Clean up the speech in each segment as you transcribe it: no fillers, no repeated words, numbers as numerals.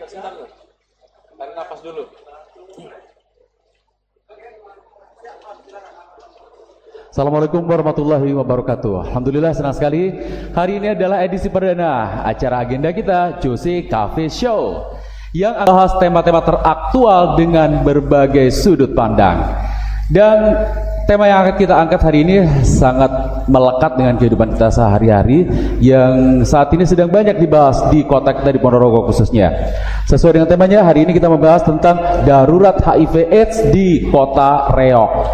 Sebentar, tarik nafas dulu. Assalamualaikum warahmatullahi wabarakatuh. Alhamdulillah, senang sekali. Hari ini adalah edisi perdana acara agenda kita, Jose Cafe Show, yang akan membahas tema-tema teraktual dengan berbagai sudut pandang. Dan tema yang akan kita angkat hari ini sangat melekat dengan kehidupan kita sehari-hari yang saat ini sedang banyak dibahas di kota kita di Ponorogo khususnya. Sesuai dengan temanya, hari ini kita membahas tentang darurat HIV/AIDS di kota Reog.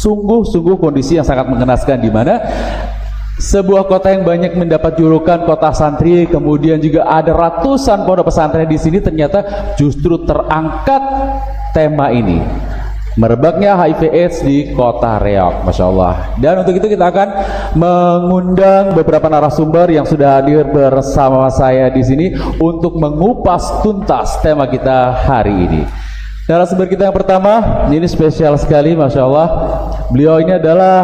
Sungguh-sungguh kondisi yang sangat mengenaskan, di mana sebuah kota yang banyak mendapat julukan kota santri, kemudian juga ada ratusan pondok pesantren di sini, ternyata justru terangkat tema ini, merebaknya HIV/AIDS di kota Reog, Masya Allah. Dan untuk itu kita akan mengundang beberapa narasumber yang sudah hadir bersama saya di sini untuk mengupas tuntas tema kita hari ini. Narasumber kita yang pertama, ini spesial sekali, Masya Allah. Beliau ini adalah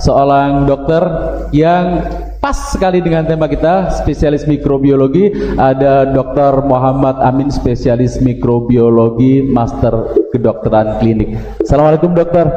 seorang dokter yang pas sekali dengan tema kita, spesialis mikrobiologi. Ada Dr. Muhammad Amin, spesialis mikrobiologi, master kedokteran klinik. Assalamualaikum dokter.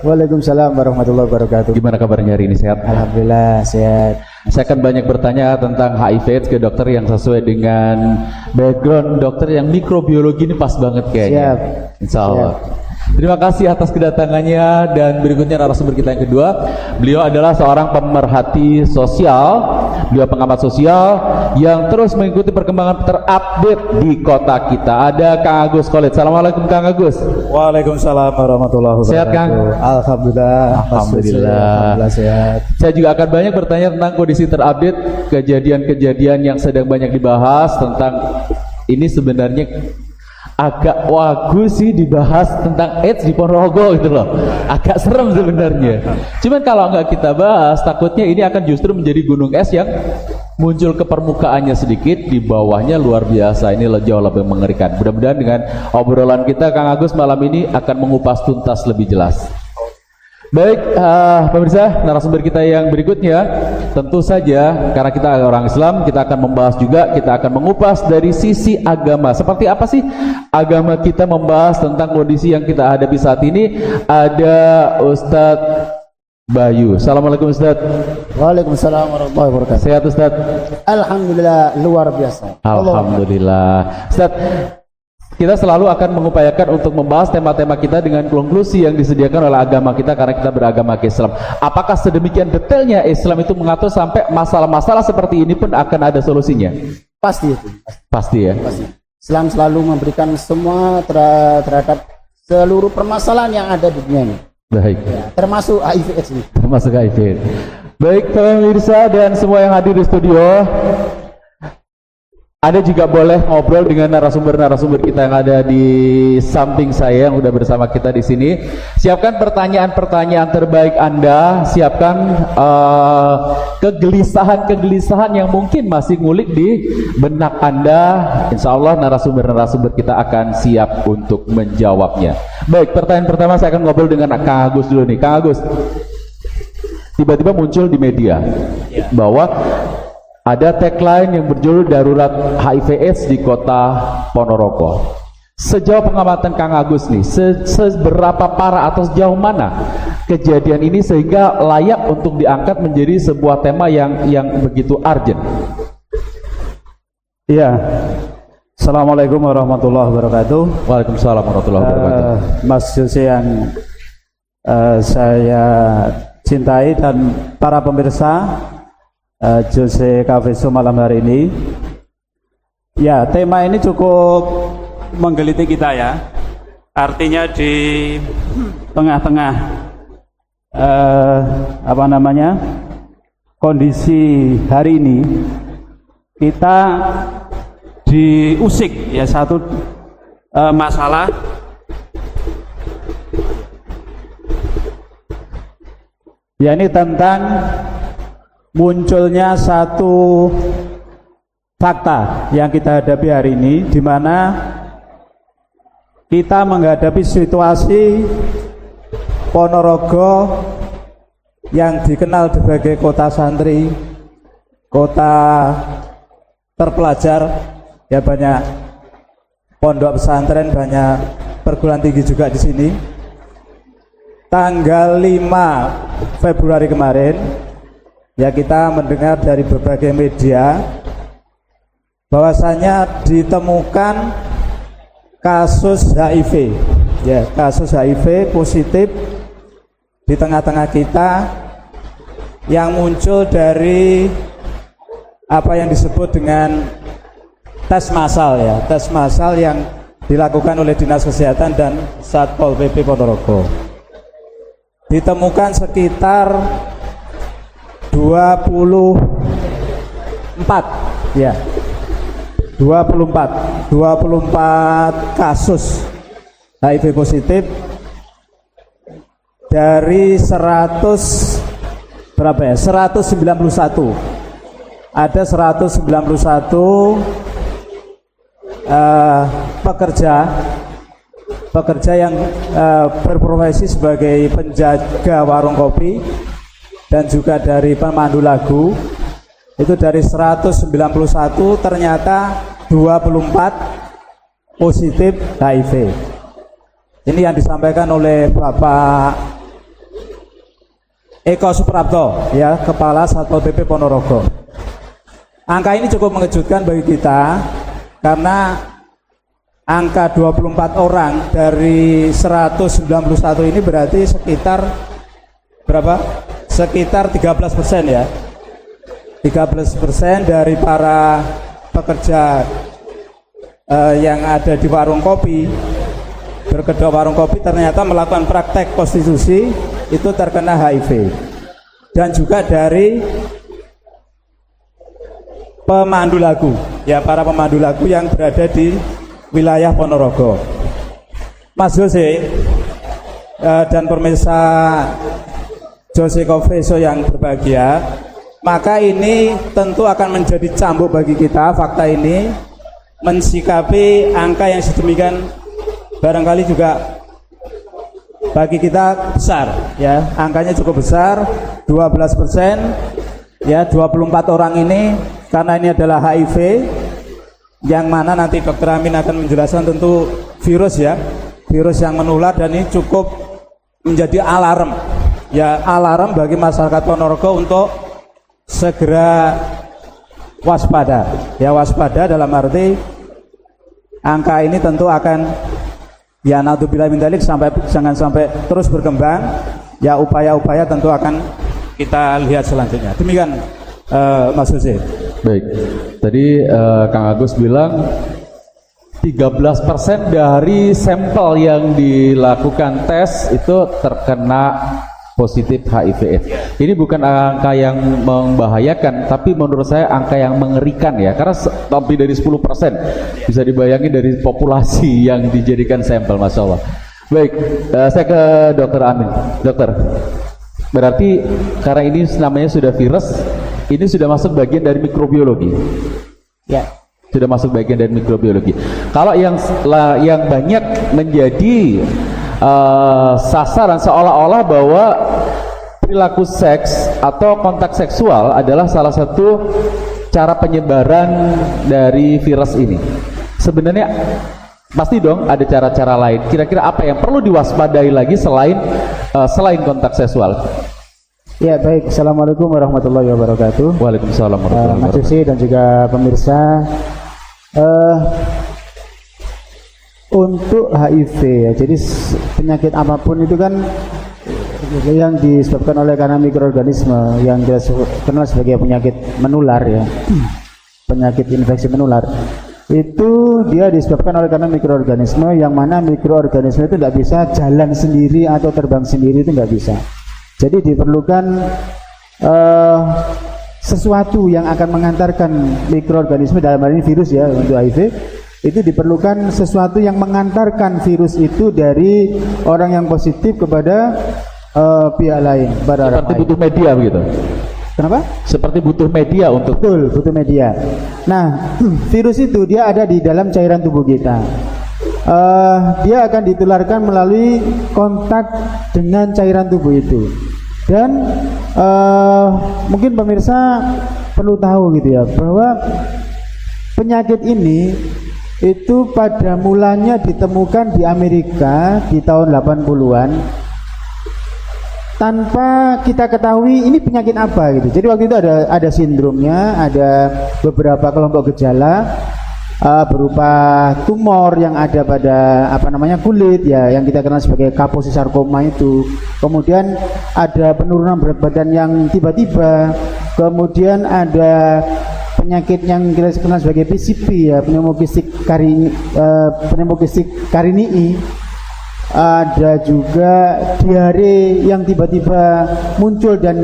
Waalaikumsalam warahmatullahi wabarakatuh. Gimana kabarnya hari ini, sehat? Alhamdulillah sehat. Saya akan banyak bertanya tentang HIV/AIDS ke dokter yang sesuai dengan background dokter yang mikrobiologi, ini pas banget kayaknya. Siap. Insya Allah. Siap. Terima kasih atas kedatangannya. Dan berikutnya narasumber kita yang kedua, beliau adalah seorang pemerhati sosial, beliau pengamat sosial yang terus mengikuti perkembangan terupdate di kota kita. Ada Kang Agus Khalid. Assalamualaikum Kang Agus. Waalaikumsalam warahmatullahi wabarakatuh. Sehat Kang? Alhamdulillah. Alhamdulillah sehat. Saya juga akan banyak bertanya tentang kondisi terupdate, kejadian-kejadian yang sedang banyak dibahas tentang ini. Sebenarnya agak wagu sih dibahas tentang AIDS di Ponorogo gitu loh, agak serem sebenarnya. Cuman kalau nggak kita bahas, takutnya ini akan justru menjadi gunung es yang muncul ke permukaannya sedikit, di bawahnya luar biasa. Ini jauh lebih mengerikan. Mudah-mudahan dengan obrolan kita Kang Agus malam ini akan mengupas tuntas lebih jelas. Baik, pemirsa, narasumber kita yang berikutnya, tentu saja karena kita orang Islam, kita akan membahas juga, kita akan mengupas dari sisi agama. Seperti apa sih agama kita membahas tentang kondisi yang kita hadapi saat ini? Ada Ustadz Bayu. Assalamualaikum Ustadz. Waalaikumsalam warahmatullahi wabarakatuh. Sehat Ustadz? Alhamdulillah luar biasa. Alhamdulillah. Ustadz, kita selalu akan mengupayakan untuk membahas tema-tema kita dengan konklusi yang disediakan oleh agama kita karena kita beragama Islam. Apakah sedemikian detailnya Islam itu mengatur sampai masalah-masalah seperti ini pun akan ada solusinya? Pasti itu. Pasti ya. Pasti. Islam selalu memberikan semua terhadap seluruh permasalahan yang ada di dunia ini. Baik. Ya, termasuk HIV/AIDS ini. Termasuk HIV. Baik, pemirsa dan semua yang hadir di studio, Anda juga boleh ngobrol dengan narasumber-narasumber kita yang ada di samping saya yang udah bersama kita di sini. Siapkan pertanyaan-pertanyaan terbaik Anda, siapkan kegelisahan-kegelisahan yang mungkin masih ngulik di benak Anda. Insya Allah narasumber-narasumber kita akan siap untuk menjawabnya. Baik, pertanyaan pertama saya akan ngobrol dengan Kang Agus dulu nih. Kang Agus, tiba-tiba muncul di media bahwa ada tagline yang berjudul darurat HIV/AIDS di kota Ponorogo. Sejauh pengamatan Kang Agus nih, seberapa parah atau sejauh mana kejadian ini sehingga layak untuk diangkat menjadi sebuah tema yang begitu urgent? Iya. Assalamualaikum warahmatullahi wabarakatuh. Waalaikumsalam warahmatullahi wabarakatuh. Mas Jose yang saya cintai dan para pemirsa Jose Cafe Show malam hari ini. Ya, tema ini cukup menggeliti kita ya. Artinya di tengah-tengah kondisi hari ini kita diusik ya satu masalah ya, ini tentang munculnya satu fakta yang kita hadapi hari ini, di mana kita menghadapi situasi Ponorogo yang dikenal sebagai kota santri, kota terpelajar, ya banyak pondok pesantren, banyak perguruan tinggi juga di sini. Tanggal 5 Februari kemarin, ya kita mendengar dari berbagai media bahwasanya ditemukan kasus HIV, ya kasus HIV positif di tengah-tengah kita yang muncul dari apa yang disebut dengan tes massal, ya tes massal yang dilakukan oleh Dinas Kesehatan dan Satpol PP Ponorogo. Ditemukan sekitar 24 ya 24 kasus HIV positif dari 100 berapa ya 191. Ada 191 pekerja yang berprofesi sebagai penjaga warung kopi dan juga dari pemandu lagu. Itu dari 191 ternyata 24 positif HIV. Ini yang disampaikan oleh Bapak Eko Suprapto, ya Kepala Satpol PP Ponorogo. Angka ini cukup mengejutkan bagi kita karena angka 24 orang dari 191 ini berarti sekitar berapa? Sekitar 13% ya. 13% dari para pekerja yang ada di warung kopi, berkedok warung kopi ternyata melakukan praktek prostitusi itu terkena HIV. Dan juga dari pemandu lagu, ya para pemandu lagu yang berada di wilayah Ponorogo. Mas Jose dan pemirsa Jose Coffee Show yang berbahagia, maka ini tentu akan menjadi cambuk bagi kita. Fakta ini mensikapi angka yang sedemikian barangkali juga bagi kita besar, ya angkanya cukup besar, 12%, ya 24 orang ini, karena ini adalah HIV yang mana nanti Dokter Amin akan menjelaskan tentu virus, ya virus yang menular, dan ini cukup menjadi alarm, ya alarm bagi masyarakat Ponorogo untuk segera waspada, ya waspada dalam arti angka ini tentu akan, ya naudzubillah min dzalik, jangan sampai terus berkembang, ya upaya-upaya tentu akan kita lihat selanjutnya. Demikian Mas Jose. Baik, tadi Kang Agus bilang 13% dari sampel yang dilakukan tes itu terkena positif HIV/AIDS. Ini bukan angka yang membahayakan, tapi menurut saya angka yang mengerikan, ya, karena lebih dari 10%, bisa dibayangin dari populasi yang dijadikan sampel, Masya Allah. Baik, saya ke Dokter Amin. Dokter, berarti karena ini namanya sudah virus, ini sudah masuk bagian dari mikrobiologi. Ya. Sudah masuk bagian dari mikrobiologi. Kalau yang banyak menjadi sasaran seolah-olah bahwa perilaku seks atau kontak seksual adalah salah satu cara penyebaran dari virus ini. Sebenarnya pasti dong ada cara-cara lain. Kira-kira apa yang perlu diwaspadai lagi selain kontak seksual? Ya baik, Assalamualaikum warahmatullahi wabarakatuh. Waalaikumsalam warahmatullahi wabarakatuh. Mas Yusi dan juga pemirsa, untuk HIV, ya, jadi penyakit apapun itu kan yang disebabkan oleh karena mikroorganisme yang kita kenal sebagai penyakit menular, ya, penyakit infeksi menular, itu dia disebabkan oleh karena mikroorganisme, yang mana mikroorganisme itu tidak bisa jalan sendiri atau terbang sendiri, itu nggak bisa. Jadi diperlukan sesuatu yang akan mengantarkan mikroorganisme, dalam hal ini virus, ya, untuk HIV, itu diperlukan sesuatu yang mengantarkan virus itu dari orang yang positif kepada pihak lain, pada orang Seperti lain. butuh media begitu. Kenapa? Seperti butuh media untuk. Betul, butuh media. Nah, virus itu dia ada di dalam cairan tubuh kita. Dia akan ditularkan melalui kontak dengan cairan tubuh itu. Dan mungkin pemirsa perlu tahu gitu, ya, bahwa penyakit ini itu pada mulanya ditemukan di Amerika di tahun 80-an tanpa kita ketahui ini penyakit apa gitu. Jadi waktu itu ada sindromnya, ada beberapa kelompok gejala berupa tumor yang ada pada kulit ya, yang kita kenal sebagai kaposisarkoma itu. Kemudian ada penurunan berat badan yang tiba-tiba, kemudian ada penyakit yang kita kenal sebagai PCP ya, pneumocystic carinii. Ada juga diare yang tiba-tiba muncul dan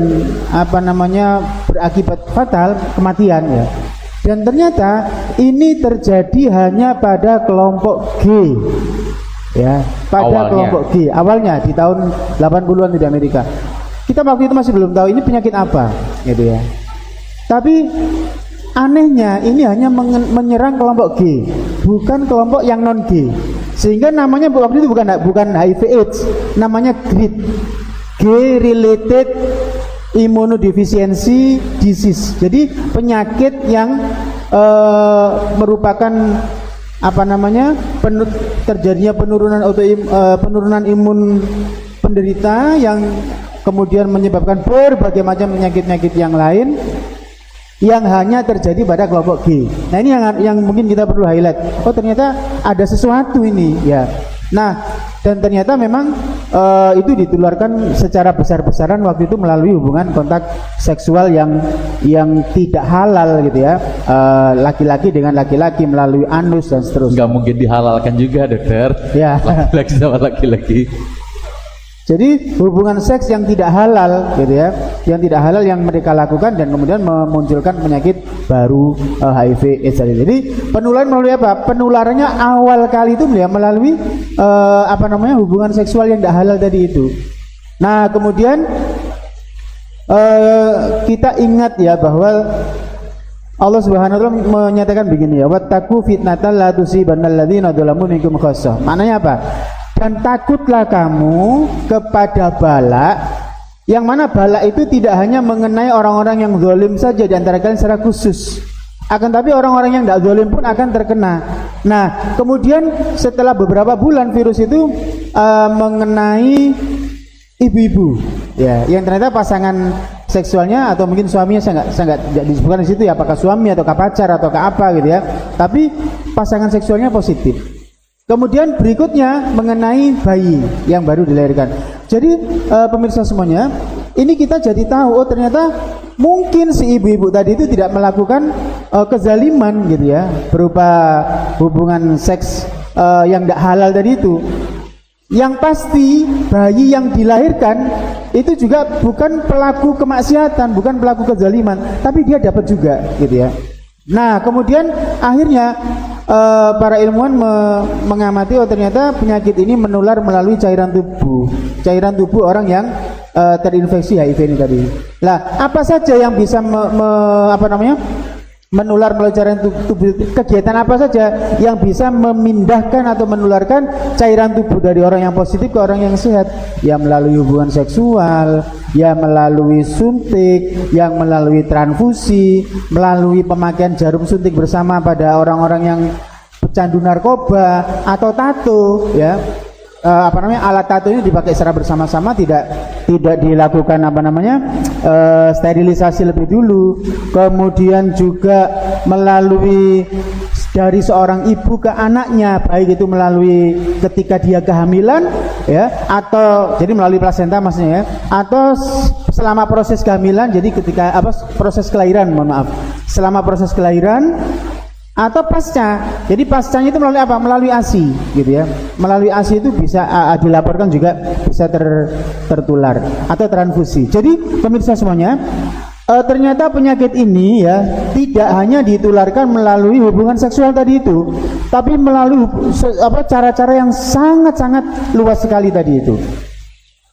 berakibat fatal, kematian ya. Dan ternyata ini terjadi hanya pada kelompok G ya, pada kelompok G awalnya di tahun 80-an di Amerika. Kita waktu itu masih belum tahu ini penyakit apa gitu ya. Tapi anehnya ini hanya menyerang kelompok G, bukan kelompok yang non G. Sehingga namanya waktu itu bukan HIV/AIDS, namanya GRID, G-related immunodeficiency disease. Jadi penyakit yang merupakan terjadinya penurunan imun penderita yang kemudian menyebabkan berbagai macam penyakit-penyakit yang lain yang hanya terjadi pada kelompok G. Nah ini yang mungkin kita perlu highlight. Oh ternyata ada sesuatu ini ya. Nah dan ternyata memang itu ditularkan secara besar-besaran waktu itu melalui hubungan kontak seksual yang tidak halal gitu ya, laki-laki dengan laki-laki melalui anus dan seterusnya. Nggak mungkin dihalalkan juga dokter ya. Laki-laki sama laki-laki. Jadi hubungan seks yang tidak halal gitu ya, yang tidak halal yang mereka lakukan dan kemudian memunculkan penyakit baru HIV/AIDS. Jadi penularan melalui apa? Penularannya awal kali itu melalui hubungan seksual yang tidak halal tadi itu. Nah kemudian kita ingat ya bahwa Allah Subhanahu wa taala menyatakan begini ya, wattaqu fitnatal la tusibannal ladzina dzalamu minkum khassah. Maknanya apa? Dan takutlah kamu kepada bala, yang mana bala itu tidak hanya mengenai orang-orang yang zalim saja di antara kalian secara khusus, akan tapi orang-orang yang tidak zalim pun akan terkena. Nah kemudian setelah beberapa bulan virus itu mengenai ibu-ibu ya, yang ternyata pasangan seksualnya atau mungkin suaminya saya nggak disebutkan di situ ya, apakah suami atau pacar atau apa gitu ya, tapi pasangan seksualnya positif. Kemudian berikutnya mengenai bayi yang baru dilahirkan. Jadi pemirsa semuanya, ini kita jadi tahu oh ternyata mungkin si ibu-ibu tadi itu tidak melakukan kezaliman gitu ya, berupa hubungan seks yang tidak halal tadi itu. Yang pasti bayi yang dilahirkan itu juga bukan pelaku kemaksiatan, bukan pelaku kezaliman, tapi dia dapat juga gitu ya. Nah kemudian akhirnya para ilmuwan mengamati oh ternyata penyakit ini menular melalui cairan tubuh orang yang terinfeksi HIV ini tadi. Lah apa saja yang bisa menular melalui cairan tubuh? Kegiatan apa saja yang bisa memindahkan atau menularkan cairan tubuh dari orang yang positif ke orang yang sehat? Ya melalui hubungan seksual, ya melalui suntik, yang melalui transfusi, melalui pemakaian jarum suntik bersama pada orang-orang yang pecandu narkoba atau tato ya. Alat tato ini dipakai secara bersama-sama, tidak dilakukan sterilisasi lebih dulu. Kemudian juga melalui dari seorang ibu ke anaknya, baik itu melalui ketika dia kehamilan ya, atau jadi melalui plasenta maksudnya ya, atau selama proses kehamilan, jadi ketika proses kelahiran, selama proses kelahiran atau pasca. Jadi pascanya itu melalui apa? Melalui ASI gitu ya. Melalui ASI itu bisa dilaporkan juga bisa tertular atau transfusi. Jadi pemirsa semuanya, ternyata penyakit ini ya tidak hanya ditularkan melalui hubungan seksual tadi itu, tapi melalui cara-cara yang sangat-sangat luas sekali tadi itu.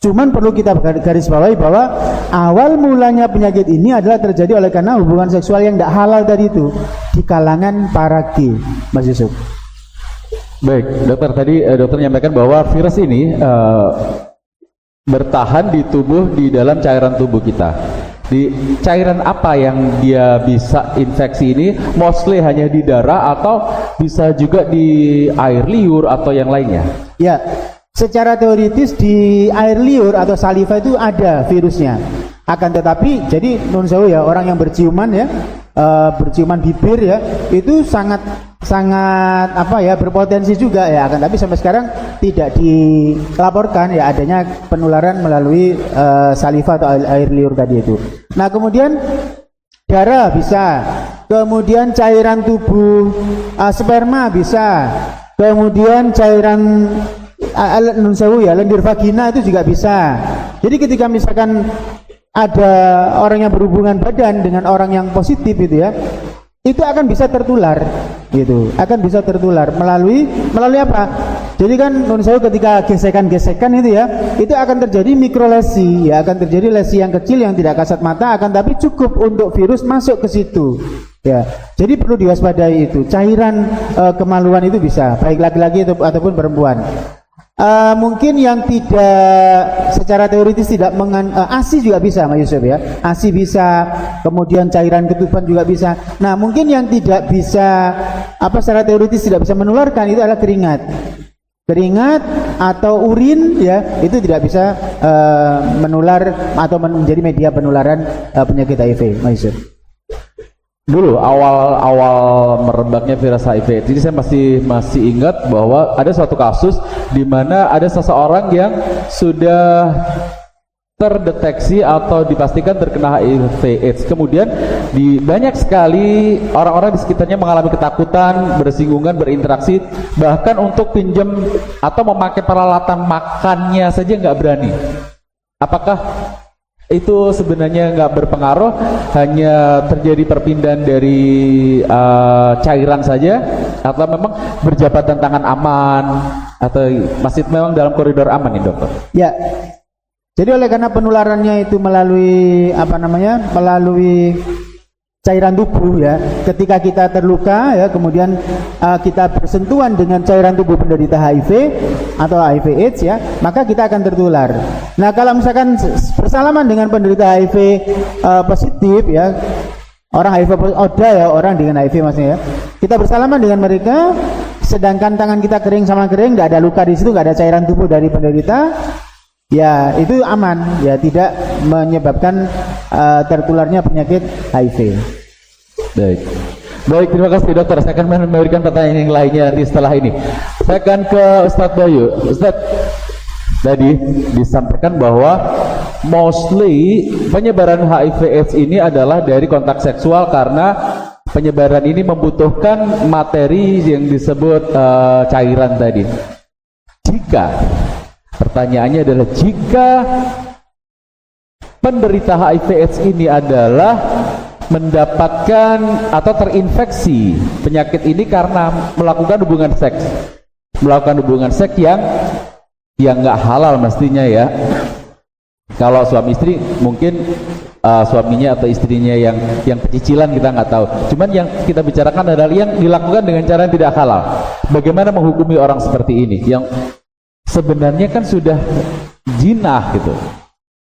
Cuman perlu kita garis bawahi bahwa awal mulanya penyakit ini adalah terjadi oleh karena hubungan seksual yang tidak halal tadi itu di kalangan para G, Mas Yusuf. Baik, dokter, tadi dokter menyampaikan bahwa virus ini bertahan di dalam cairan tubuh kita. Di cairan apa yang dia bisa infeksi ini? Mostly hanya di darah atau bisa juga di air liur atau yang lainnya? Ya, secara teoritis di air liur atau saliva itu ada virusnya. Akan tetapi, jadi nun sewu ya, orang yang berciuman ya, berciuman bibir ya, itu sangat berpotensi juga ya. Akan tapi sampai sekarang tidak dilaporkan ya adanya penularan melalui saliva atau air liur tadi itu. Nah kemudian darah bisa, kemudian cairan tubuh, sperma bisa, kemudian cairan nun sewu ya, lendir vagina itu juga bisa. Jadi ketika misalkan ada orang yang berhubungan badan dengan orang yang positif itu ya, itu akan bisa tertular gitu, akan bisa tertular melalui apa? Jadi kan nun sewu ketika gesekan-gesekan itu ya, itu akan terjadi mikrolesi ya, akan terjadi lesi yang kecil yang tidak kasat mata, akan tapi cukup untuk virus masuk ke situ ya. Jadi perlu diwaspadai itu. Cairan kemaluan itu bisa baik laki-laki ataupun perempuan. Mungkin yang tidak secara teoritis tidak ASI juga bisa Mas Yusuf ya, ASI bisa, kemudian cairan ketuban juga bisa. Nah mungkin yang tidak bisa secara teoritis tidak bisa menularkan itu adalah keringat atau urin ya, itu tidak bisa menular atau menjadi media penularan penyakit HIV Mas Yusuf. Dulu awal merebaknya virus HIV, jadi saya masih ingat bahwa ada suatu kasus di mana ada seseorang yang sudah terdeteksi atau dipastikan terkena HIV/AIDS. Kemudian banyak sekali orang-orang di sekitarnya mengalami ketakutan, bersinggungan, berinteraksi, bahkan untuk pinjam atau memakai peralatan makannya saja nggak berani. Apakah itu sebenarnya nggak berpengaruh, hanya terjadi perpindahan dari cairan saja, atau memang berjabatan tangan aman, atau masih memang dalam koridor aman nih dokter? Ya, jadi oleh karena penularannya itu melalui melalui cairan tubuh ya, ketika kita terluka ya, kemudian kita bersentuhan dengan cairan tubuh penderita HIV atau HIV/AIDS ya, maka kita akan tertular. Nah kalau misalkan bersalaman dengan penderita HIV positif ya, orang HIV ODA ya, orang dengan HIV maksudnya ya, kita bersalaman dengan mereka, sedangkan tangan kita kering sama kering, nggak ada luka di situ, nggak ada cairan tubuh dari penderita, ya itu aman ya, tidak menyebabkan tertularnya penyakit HIV. Baik, terima kasih dokter. Saya akan memberikan pertanyaan yang lainnya nanti setelah ini. Saya akan ke Ustadz Bayu. Ustadz, tadi disampaikan bahwa mostly penyebaran HIV/AIDS ini adalah dari kontak seksual, karena penyebaran ini membutuhkan materi yang disebut cairan tadi. Pertanyaannya adalah, jika penderita HIV/AIDS ini adalah mendapatkan atau terinfeksi penyakit ini karena melakukan hubungan seks yang nggak halal mestinya ya. Kalau suami istri mungkin suaminya atau istrinya yang pecicilan kita nggak tahu. Cuman yang kita bicarakan adalah yang dilakukan dengan cara yang tidak halal. Bagaimana menghukumi orang seperti ini yang sebenarnya kan sudah jinah gitu?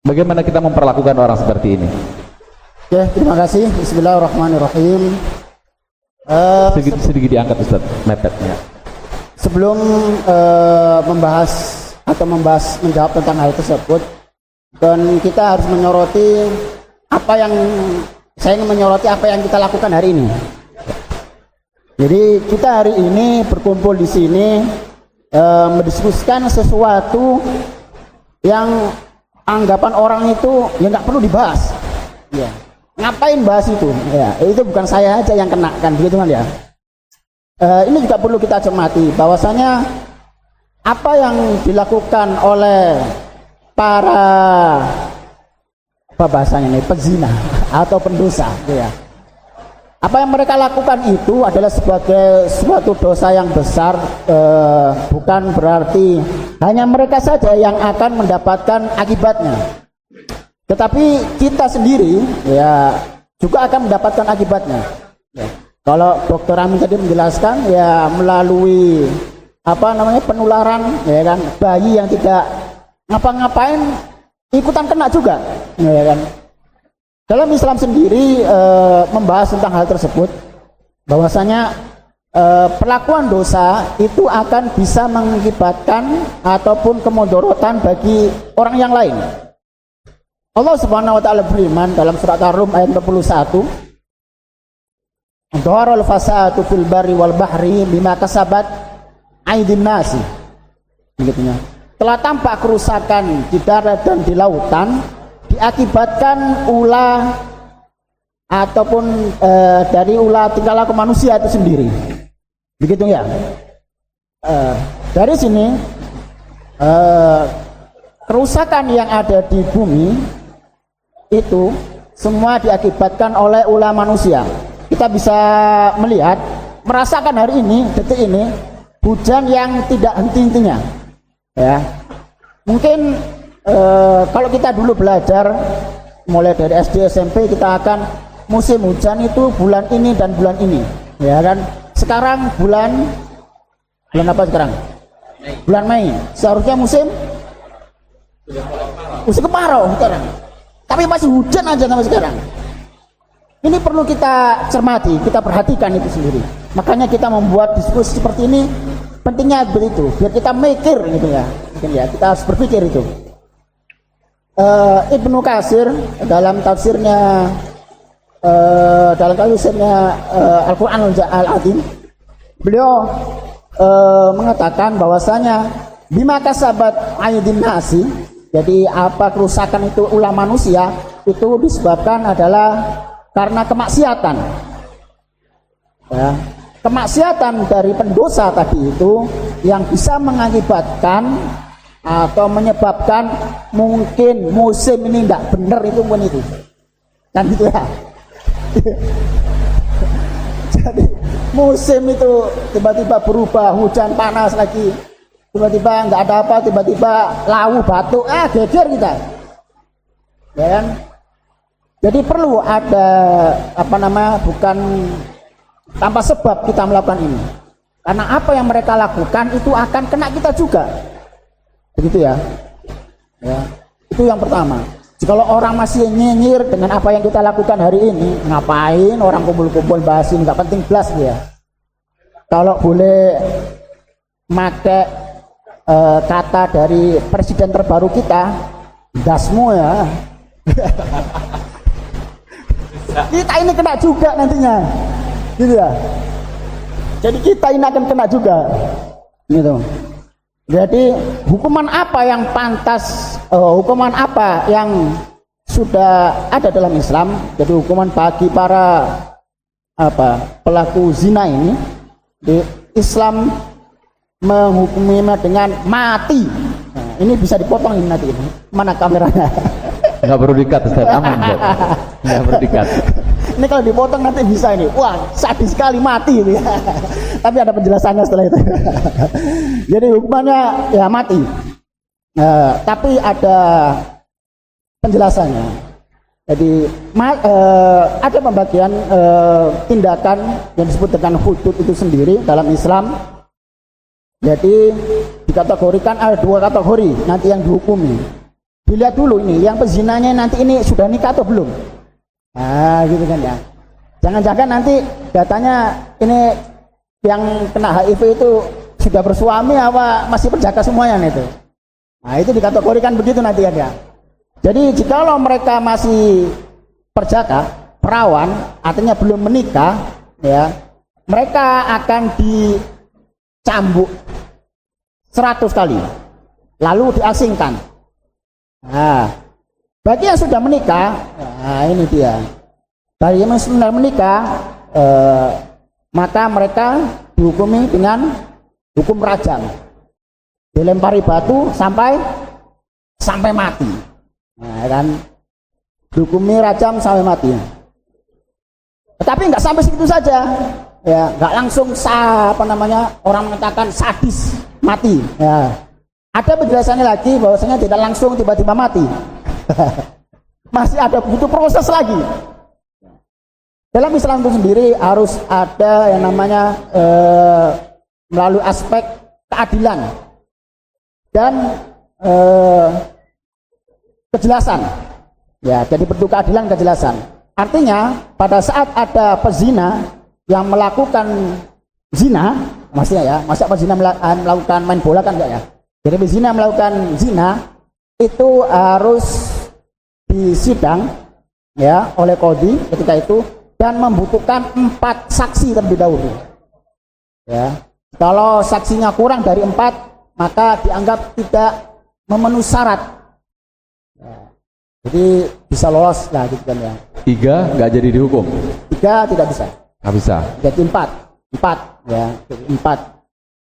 Bagaimana kita memperlakukan orang seperti ini? Ya, terima kasih. Bismillahirrahmanirrahim. Sedikit diangkat Ustaz mepetnya. Sebelum menjawab tentang hal tersebut, dan kita harus menyoroti apa yang kita lakukan hari ini. Jadi kita hari ini berkumpul di sini mendiskusikan sesuatu yang anggapan orang itu ya nggak perlu dibahas. Ya. Ngapain bahas itu? Ya, itu bukan saya aja yang kena kan, begitu kan ya. Ini juga perlu kita cermati bahwasanya apa yang dilakukan oleh para pezina atau pendosa, gitu ya. Apa yang mereka lakukan itu adalah sebagai suatu dosa yang besar, bukan berarti hanya mereka saja yang akan mendapatkan akibatnya. Tetapi kita sendiri ya juga akan mendapatkan akibatnya. Ya. Kalau Dr. Amin tadi menjelaskan ya melalui penularan ya kan, bayi yang tidak ngapa-ngapain ikutan kena juga ya kan. Dalam Islam sendiri membahas tentang hal tersebut, bahwasanya perlakuan dosa itu akan bisa mengakibatkan ataupun kemudorotan bagi orang yang lain. Allah Subhanahu wa taala berfirman dalam surat Ar-Rum ayat 41, "Dhaharal fasadu fil barri wal bahri bima kasabat aydin nasi." Begitunya. Telah tampak kerusakan di darat dan di lautan diakibatkan ulah ataupun dari ulah tingkah laku manusia itu sendiri. Begitu ya. Dari sini kerusakan yang ada di bumi itu semua diakibatkan oleh ulah manusia. Kita bisa melihat, merasakan hari ini, detik ini, hujan yang tidak henti-hentinya. Ya, mungkin kalau kita dulu belajar mulai dari SD SMP, kita akan musim hujan itu bulan ini dan bulan ini, ya kan? Sekarang bulan apa sekarang? Bulan Mei. Seharusnya musim kemarau sekarang, tapi masih hujan aja sampai sekarang. Ini perlu kita cermati, kita perhatikan itu sendiri. Makanya kita membuat diskusi seperti ini, pentingnya begitu, biar kita mikir gitu ya. Mungkin ya, kita harus berpikir itu. Ibnu Katsir dalam tafsirnya Al-Quran Al-Azim, beliau mengatakan bahwasanya bima kasabat aydin nasi, jadi apa kerusakan itu ulah manusia itu disebabkan adalah karena kemaksiatan. Ya, kemaksiatan dari pendosa tadi itu yang bisa mengakibatkan atau menyebabkan mungkin musim ini tidak benar, itu pun itu kan gitu ya. Jadi musim itu tiba-tiba berubah, hujan panas lagi, tiba-tiba nggak ada apa, tiba-tiba lawu batuk, geger kita, ya kan? Jadi perlu ada bukan tanpa sebab kita melakukan ini, karena apa yang mereka lakukan itu akan kena kita juga. Begitu ya. Ya, itu yang pertama. Jikalau orang masih nyinyir dengan apa yang kita lakukan hari ini, ngapain orang kumpul-kumpul bahas ini, nggak penting belas dia. Kalau boleh pakai kata dari presiden terbaru kita, dasmu ya. Kita ini kena juga nantinya, gitu ya. Jadi kita ini akan kena juga, gitu. Jadi hukuman apa yang pantas, hukuman apa yang sudah ada dalam Islam? Jadi hukuman bagi para pelaku zina ini, di Islam menghukuminya dengan mati. Nah, ini bisa dipotong ini nanti ini. Mana kameranya? Nggak perlu dikat, Ustaz. Aman, nggak perlu dikat. Ini kalau dipotong nanti bisa ini, wah sadis sekali, mati gitu ya. Tapi ada penjelasannya setelah itu. Jadi hukumannya ya mati. Tapi ada penjelasannya. Jadi ada pembagian tindakan yang disebut dengan hudud itu sendiri dalam Islam. Jadi dikategorikan ada dua kategori nanti yang dihukumi. Dilihat dulu ini, yang pezinanya nanti ini sudah nikah atau belum? Nah, gitu kan ya. Jangan-jangan nanti datanya ini yang kena HIV itu sudah bersuami apa masih perjaka semuanya itu. Nah, itu dikategorikan begitu nanti ya. Jadi jikalau mereka masih perjaka, perawan, artinya belum menikah, ya, mereka akan dicambuk 100 kali, lalu diasingkan. Nah, bagi yang sudah menikah, nah ini dia. Bagi yang sudah menikah, maka mereka dihukumi dengan hukum rajam, dilempari batu sampai mati. Nah, kan dihukumi rajam sampai mati. Tetapi nggak sampai segitu saja, ya, nggak langsung orang mengatakan sadis mati. Ya. Ada penjelasannya lagi bahwasanya tidak langsung tiba-tiba mati. Masih ada butuh proses lagi. Dalam Islam itu sendiri harus ada yang namanya melalui aspek keadilan dan kejelasan. Ya, jadi perlu keadilan, kejelasan. Artinya pada saat ada pezina yang melakukan zina, maksudnya ya, masa pezina melakukan main bola kan enggak ya? Jadi pezina melakukan zina itu harus disidang ya oleh kodi ketika itu dan membutuhkan 4 saksi terlebih dahulu. Ya, kalau saksinya kurang dari 4 maka dianggap tidak memenuhi syarat. Ya, jadi bisa lolos lah gitu kan ya. 3 nggak jadi dihukum. 3 tidak bisa. Nggak bisa. Jadi 4 ya, jadi 4.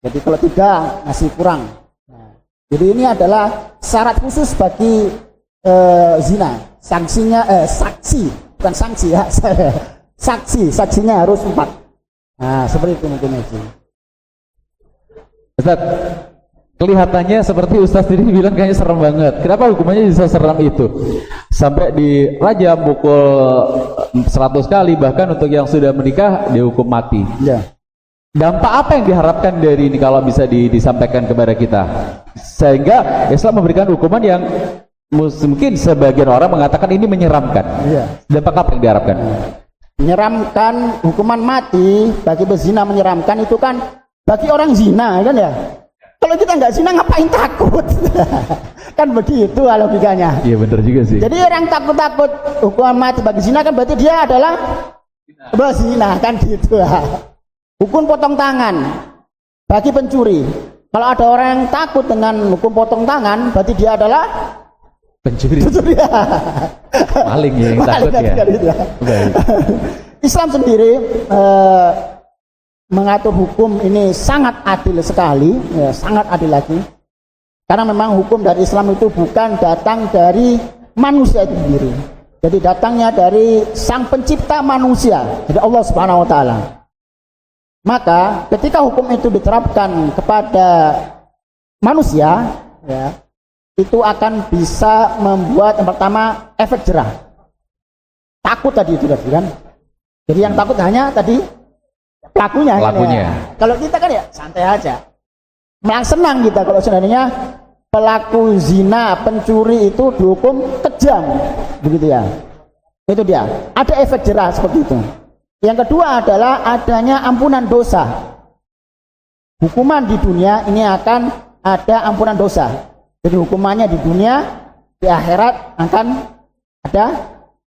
Jadi kalau 3 masih kurang. Nah, jadi ini adalah syarat khusus bagi zina. Sanksinya saksi, bukan sanksi ya. Saksinya harus 4. Nah, seperti itu mungkin aja. Ustaz, kelihatannya seperti Ustaz sendiri bilang kayaknya serem banget. Kenapa hukumannya bisa serem itu? Sampai dirajam, pukul 100 kali, bahkan untuk yang sudah menikah dihukum mati. Ya. Dampak apa yang diharapkan dari ini kalau bisa disampaikan kepada kita? Sehingga Islam memberikan hukuman yang mungkin sebagian orang mengatakan ini menyeramkan. Iya. Dampak apa yang diharapkan? Menyeramkan, hukuman mati bagi pezina menyeramkan itu kan bagi orang zina kan ya. Kalau kita nggak zina ngapain takut? Kan begitu logikanya. Iya benar juga sih. Jadi orang takut hukuman mati bagi zina kan berarti dia adalah berzina kan gitu ya. Hukum potong tangan bagi pencuri. Kalau ada orang yang takut dengan hukum potong tangan berarti dia adalah pencuri. Maling ya yang takut ya. Baik. Islam sendiri mengatur hukum ini sangat adil sekali, ya, sangat adil lagi. Karena memang hukum dari Islam itu bukan datang dari manusia itu sendiri. Jadi datangnya dari Sang Pencipta manusia, dari Allah Subhanahu wa taala. Maka ketika hukum itu diterapkan kepada manusia, ya, itu akan bisa membuat yang pertama efek jerah. Takut tadi itu kan. Jadi yang takut hanya tadi pelakunya. Kan ya. Kalau kita kan ya santai aja. Malah senang kita kalau sebenarnya pelaku zina, pencuri itu dihukum kejam, begitu ya. Itu dia. Ada efek jerah seperti itu. Yang kedua adalah adanya ampunan dosa. Hukuman di dunia ini akan ada ampunan dosa. Jadi hukumannya di dunia, di akhirat akan ada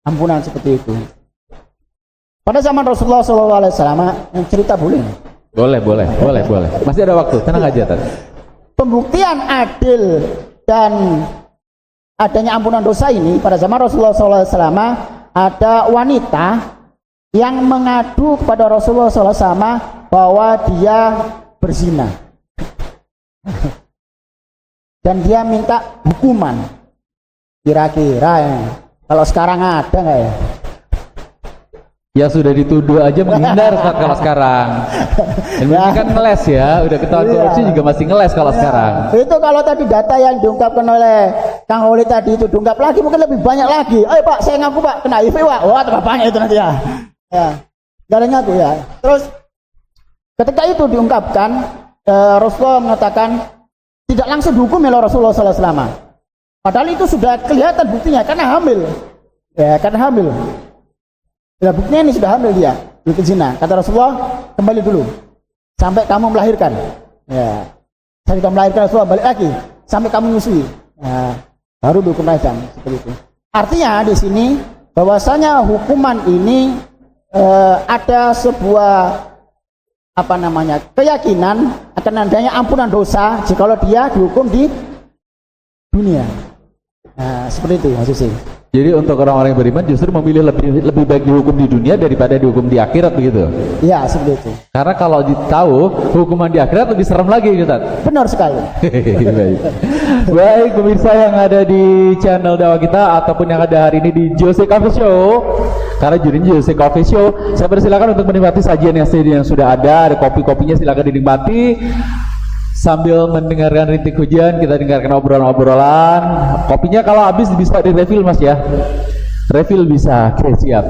ampunan seperti itu. Pada zaman Rasulullah SAW, yang cerita boleh? Boleh. Masih ada waktu, tenang aja. Pembuktian adil dan adanya ampunan dosa ini pada zaman Rasulullah SAW ada wanita yang mengadu kepada Rasulullah SAW bahwa dia berzina. Dan dia minta hukuman. Kira-kira ya, kalau sekarang ada nggak ya? Ya sudah dituduh aja menghindar kalau sekarang. Dan ini kan ngeles ya, udah ketahuan korupsi juga masih ngeles kalau sekarang. Itu kalau tadi data yang diungkapkan oleh Kang Oli tadi itu diungkap lagi mungkin lebih banyak lagi. Ayo Pak, saya ngaku Pak kena HIV Pak. Wah, tambah banyak itu nanti ya. Ya, gak ada ngaku ya. Terus ketika itu diungkapkan, Rasulullah mengatakan tidak langsung dihukum oleh Rasulullah SAW. Padahal itu sudah kelihatan buktinya karena hamil. Ya, karena hamil. Ya, buktinya ini sudah hamil dia, bikin zina. Kata Rasulullah, kembali dulu sampai kamu melahirkan. Ya, sampai kamu melahirkan Rasulullah balik lagi sampai kamu menyusui. Ya, baru dihukum rajam seperti itu. Artinya di sini bahwasanya hukuman ini ada sebuah keyakinan akan adanya ampunan dosa jikalau dia dihukum di dunia. Nah, seperti itu Mas Susi. Jadi untuk orang-orang yang beriman justru memilih lebih baik dihukum di dunia daripada dihukum di akhirat begitu. Iya, seperti itu. Karena kalau tahu hukuman di akhirat lebih serem lagi, Ustaz. Benar sekali. Baik pemirsa yang ada di channel dakwah kita ataupun yang ada hari ini di Jose Coffee Show. Karena judulnya Jose Coffee Show, saya persilakan untuk menikmati sajian yang sudah ada kopi-kopinya silakan dinikmati. Sambil mendengarkan rintik hujan, kita dengarkan obrolan-obrolan. Kopinya kalau habis bisa di-refill Mas ya. Refill bisa, oke siap.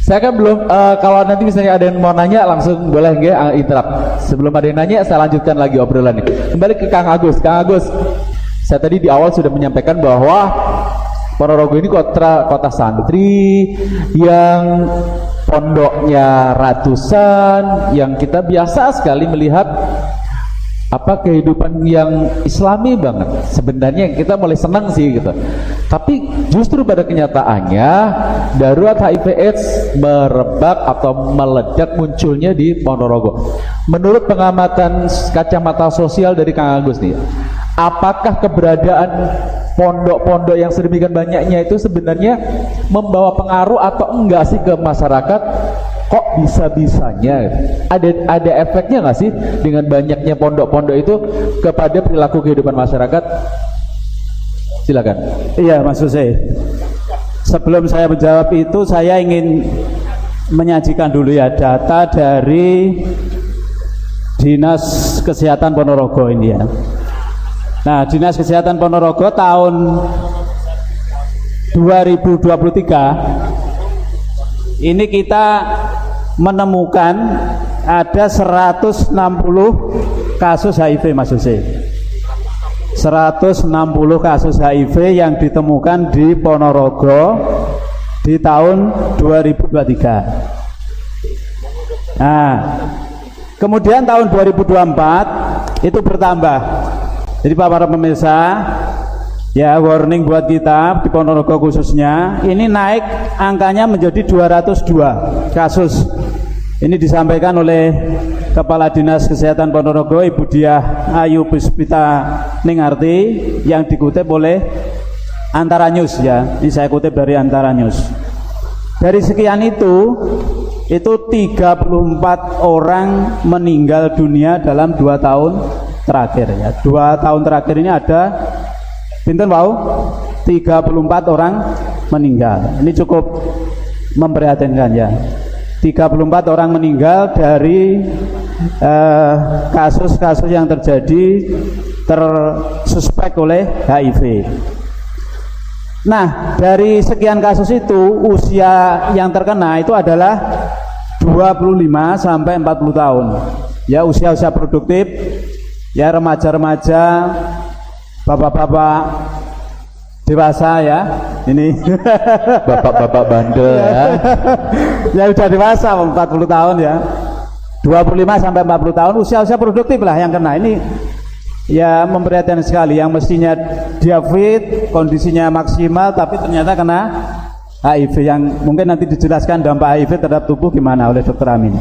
Saya kan belum, kalau nanti misalnya ada yang mau nanya langsung boleh nggak interrupt. Sebelum ada yang nanya, saya lanjutkan lagi obrolannya. Kembali ke Kang Agus. Kang Agus, saya tadi di awal sudah menyampaikan bahwa Ponorogo ini kota santri yang pondoknya ratusan, yang kita biasa sekali melihat kehidupan yang islami banget. Sebenarnya kita mulai senang sih gitu. Tapi justru pada kenyataannya darurat HIV/AIDS merebak atau meledak munculnya di Ponorogo. Menurut pengamatan kacamata sosial dari Kang Agus nih, apakah keberadaan pondok-pondok yang sedemikian banyaknya itu sebenarnya membawa pengaruh atau enggak sih ke masyarakat? Kok bisa-bisanya ada efeknya nggak sih dengan banyaknya pondok-pondok itu kepada perilaku kehidupan masyarakat? Silakan. Iya, Mas Hussein. Sebelum saya menjawab itu, saya ingin menyajikan dulu ya data dari Dinas Kesehatan Ponorogo ini ya. Nah, Dinas Kesehatan Ponorogo tahun 2023 ini kita menemukan ada 160 kasus HIV, Mas Hussein. 160 kasus HIV yang ditemukan di Ponorogo di tahun 2023. Nah, kemudian tahun 2024 itu bertambah. Jadi para pemirsa, ya warning buat kita di Ponorogo khususnya, ini naik angkanya menjadi 202 kasus. Ini disampaikan oleh Kepala Dinas Kesehatan Ponorogo, Ibu Diah Ayu Puspita Ningarti, yang dikutip oleh Antara News ya. Ini saya kutip dari Antara News. Dari sekian itu 34 orang meninggal dunia dalam 2 tahun terakhir ya. 2 tahun terakhir ini ada pinten wau 34 orang meninggal. Ini cukup memprihatinkan ya. 34 orang meninggal dari kasus-kasus yang terjadi tersuspek oleh HIV. Nah, dari sekian kasus itu usia yang terkena itu adalah 25 sampai 40 tahun. Ya, usia-usia produktif, ya remaja-remaja, bapak-bapak dewasa ya. Ini bapak-bapak bandel ya. Ya udah dewasa 40 tahun ya. 25 sampai 40 tahun usia-usia produktif lah yang kena. Ini ya memprihatinkan sekali, yang mestinya dia fit, kondisinya maksimal tapi ternyata kena HIV, yang mungkin nanti dijelaskan dampak HIV terhadap tubuh gimana oleh Dr. Amin.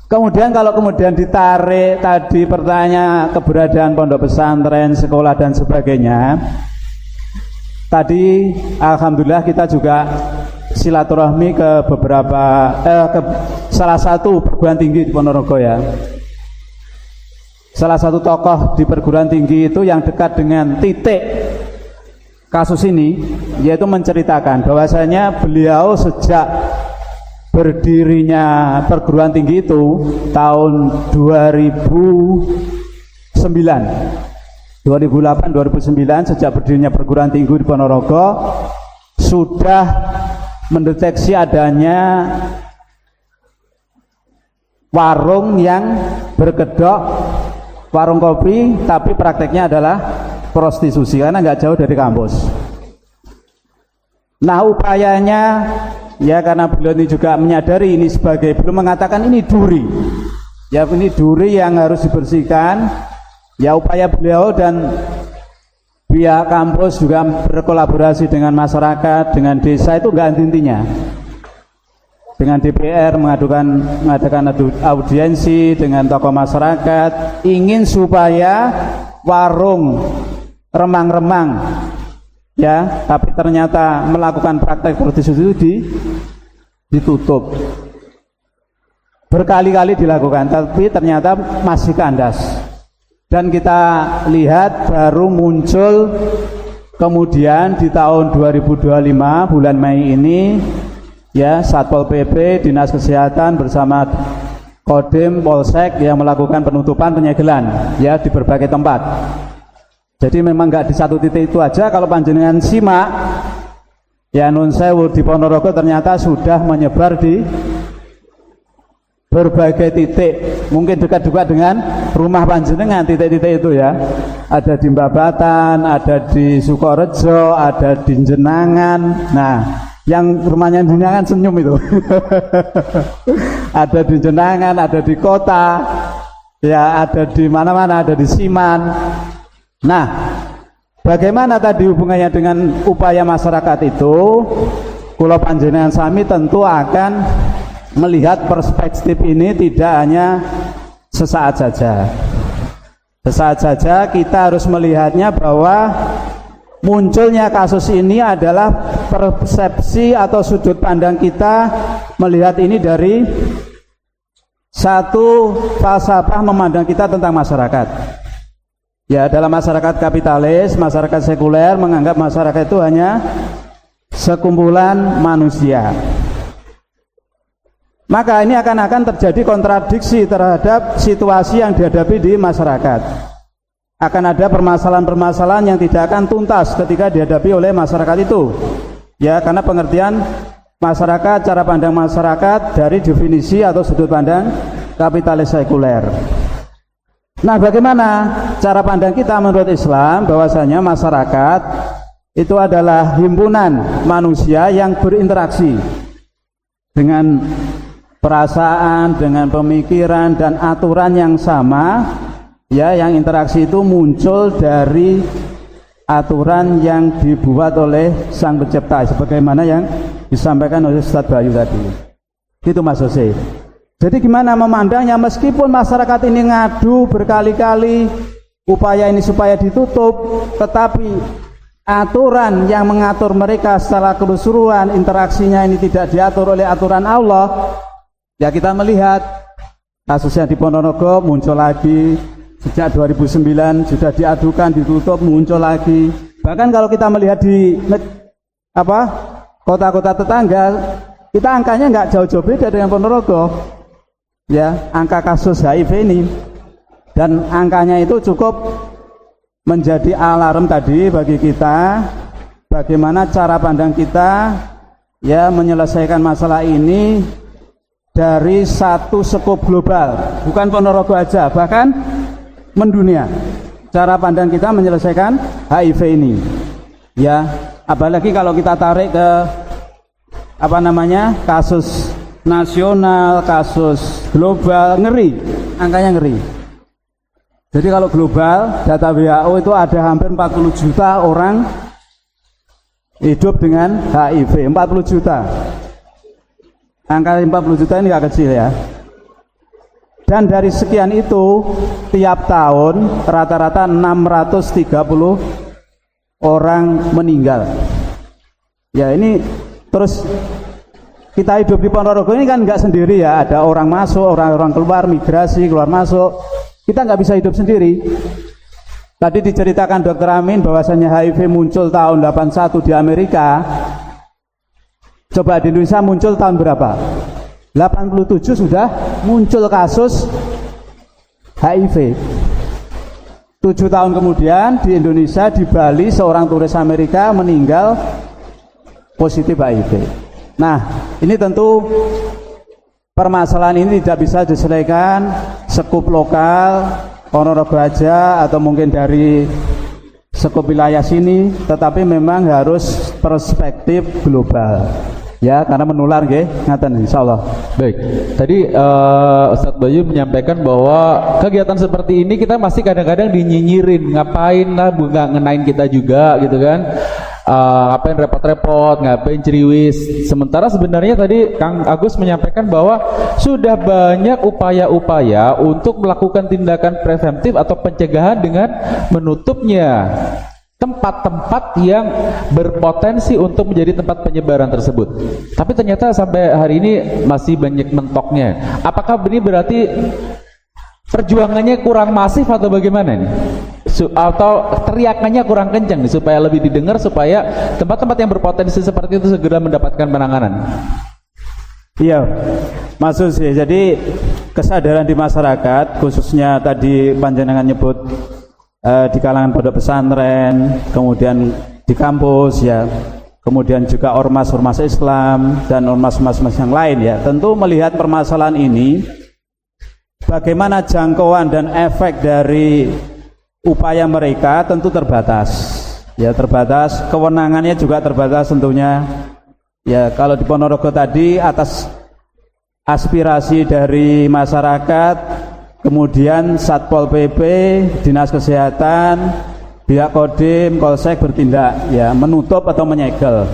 Kemudian kalau kemudian ditarik tadi pertanyaan keberadaan pondok pesantren, sekolah dan sebagainya. Tadi alhamdulillah kita juga silaturahmi ke beberapa ke salah satu perguruan tinggi di Ponorogo ya. Salah satu tokoh di perguruan tinggi itu yang dekat dengan titik kasus ini, yaitu menceritakan bahwasanya beliau sejak berdirinya perguruan tinggi itu tahun 2008-2009, sejak berdirinya perguruan tinggi di Ponorogo sudah mendeteksi adanya warung yang berkedok, warung kopi, tapi prakteknya adalah prostitusi karena nggak jauh dari kampus. Nah, upayanya ya karena beliau ini juga menyadari ini sebagai, belum mengatakan ini duri. Ya, ini duri yang harus dibersihkan. Ya, upaya beliau dan pihak kampus juga berkolaborasi dengan masyarakat, dengan desa itu enggak henti-hentinya. Dengan DPR mengadakan audiensi dengan tokoh masyarakat, ingin supaya warung remang-remang ya, tapi ternyata melakukan praktek prostitusi itu ditutup. Berkali-kali dilakukan, tapi ternyata masih kandas. Dan kita lihat baru muncul kemudian di tahun 2025 bulan Mei ini ya, Satpol PP, Dinas Kesehatan bersama Kodim, Polsek yang melakukan penutupan penyegelan ya di berbagai tempat. Jadi memang nggak di satu titik itu aja. Kalau panjenengan simak ya, nun sewu di Ponorogo ternyata sudah menyebar di berbagai titik, mungkin dekat juga dengan rumah panjenengan, titik-titik itu ya. Ada di Mbabatan, ada di Sukorejo, ada di Jenangan. Nah, yang rumahnya Jenangan senyum itu. Ada di Jenangan, ada di kota, ya ada di mana-mana, ada di Siman. Nah, bagaimana tadi hubungannya dengan upaya masyarakat itu? Kula panjenengan sami tentu akan melihat perspektif ini tidak hanya sesaat saja. Sesaat saja kita harus melihatnya bahwa munculnya kasus ini adalah persepsi atau sudut pandang kita melihat ini dari satu falsafah memandang kita tentang masyarakat. Ya, dalam masyarakat kapitalis, masyarakat sekuler menganggap masyarakat itu hanya sekumpulan manusia. Maka ini akan terjadi kontradiksi terhadap situasi yang dihadapi di masyarakat. Akan ada permasalahan-permasalahan yang tidak akan tuntas ketika dihadapi oleh masyarakat itu. Ya, karena pengertian masyarakat, cara pandang masyarakat dari definisi atau sudut pandang kapitalis sekuler. Nah, bagaimana cara pandang kita menurut Islam? Bahwasanya masyarakat itu adalah himpunan manusia yang berinteraksi dengan perasaan, dengan pemikiran dan aturan yang sama, ya, yang interaksi itu muncul dari aturan yang dibuat oleh Sang Pencipta, sebagaimana yang disampaikan oleh Ustaz Bayu tadi. Itu Mas Jose. Jadi gimana memandangnya? Meskipun masyarakat ini ngadu berkali-kali upaya ini supaya ditutup, tetapi aturan yang mengatur mereka secara keseluruhan, interaksinya ini tidak diatur oleh aturan Allah. Ya, kita melihat kasusnya di Ponorogo muncul lagi, sejak 2009 sudah diadukan, ditutup, muncul lagi. Bahkan kalau kita melihat di kota-kota tetangga, kita angkanya nggak jauh-jauh beda dengan Ponorogo. Ya, angka kasus HIV ini, dan angkanya itu cukup menjadi alarm tadi bagi kita, bagaimana cara pandang kita ya menyelesaikan masalah ini dari satu skop global, bukan Ponorogo aja, bahkan mendunia. Cara pandang kita menyelesaikan HIV ini, ya, apalagi kalau kita tarik ke kasus nasional, kasus global, ngeri, angkanya ngeri. Jadi kalau global, data WHO itu ada hampir 40 juta orang hidup dengan HIV, 40 juta. Angka 40 juta ini gak kecil ya. Dan dari sekian itu, tiap tahun rata-rata 630 orang meninggal. Ya, ini terus kita hidup di Ponorogo ini kan nggak sendiri ya, ada orang masuk, orang-orang keluar, migrasi, keluar masuk. Kita nggak bisa hidup sendiri. Tadi diceritakan Dr. Amin bahwasanya HIV muncul tahun 81 di Amerika. Coba di Indonesia muncul tahun berapa? 87 sudah muncul kasus HIV. 7 tahun kemudian di Indonesia, di Bali, seorang turis Amerika meninggal positif HIV. Nah, ini tentu permasalahan ini tidak bisa diselesaikan sekup lokal, Ponorogo aja, atau mungkin dari sekup wilayah sini, tetapi memang harus perspektif global. Ya, karena menular nggih, ngaten insyaallah. Baik. Tadi Ustadz Bayu menyampaikan bahwa kegiatan seperti ini kita masih kadang-kadang dinyinyirin, ngapain lah, nggak ngenain kita juga gitu kan. Ngapain repot-repot, ngapain ceriwis. Sementara sebenarnya tadi Kang Agus menyampaikan bahwa sudah banyak upaya-upaya untuk melakukan tindakan preventif atau pencegahan dengan menutupnya tempat-tempat yang berpotensi untuk menjadi tempat penyebaran tersebut. Tapi ternyata sampai hari ini masih banyak mentoknya. Apakah ini berarti perjuangannya kurang masif atau bagaimana nih? Atau teriakannya kurang kencang nih, supaya lebih didengar, supaya tempat-tempat yang berpotensi seperti itu segera mendapatkan penanganan? Iya, maksud sih. Jadi kesadaran di masyarakat, khususnya tadi panjenengan nyebut di kalangan pondok pesantren, kemudian di kampus ya, kemudian juga ormas-ormas Islam dan ormas-ormas yang lain ya, tentu melihat permasalahan ini bagaimana jangkauan dan efek dari upaya mereka tentu terbatas. Ya terbatas, kewenangannya juga terbatas tentunya. Ya kalau di Ponorogo tadi atas aspirasi dari masyarakat, kemudian Satpol PP, Dinas Kesehatan, pihak Kodim, Polsek bertindak ya menutup atau menyegel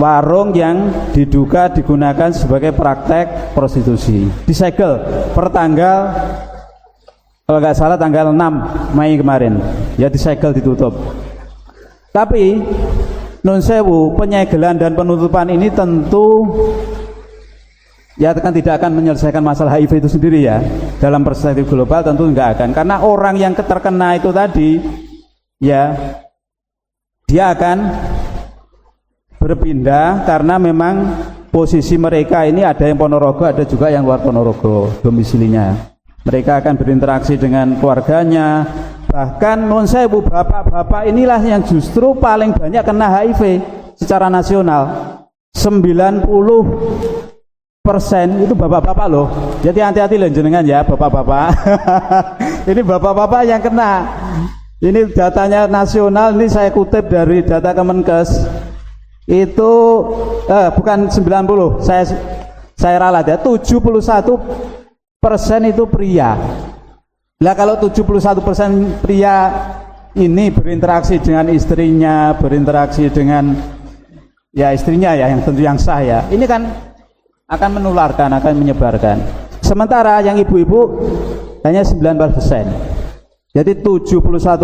warung yang diduga digunakan sebagai praktek prostitusi. Disegel per tanggal, kalau nggak salah tanggal 6 Mei kemarin, ya disegel, ditutup. Tapi nun sewu, penyegelan dan penutupan ini tentu ya kan tidak akan menyelesaikan masalah HIV itu sendiri ya. Dalam perspektif global tentu enggak akan, karena orang yang terkena itu tadi ya dia akan berpindah, karena memang posisi mereka ini ada yang Ponorogo, ada juga yang luar Ponorogo domisilinya. Mereka akan berinteraksi dengan keluarganya, bahkan non sewu, bapak-bapak inilah yang justru paling banyak kena HIV secara nasional. 90% itu bapak-bapak loh. Jadi hati-hati loh jenengan ya bapak-bapak. Ini bapak-bapak yang kena. Ini datanya nasional, ini saya kutip dari data Kemenkes. Itu bukan 90, saya ralat ya, 71% itu pria. Lah kalau 71% pria ini berinteraksi dengan istrinya, berinteraksi dengan ya istrinya ya, yang tentu yang sah ya, ini kan akan menularkan, akan menyebarkan. Sementara yang ibu-ibu hanya 19%. Jadi 71%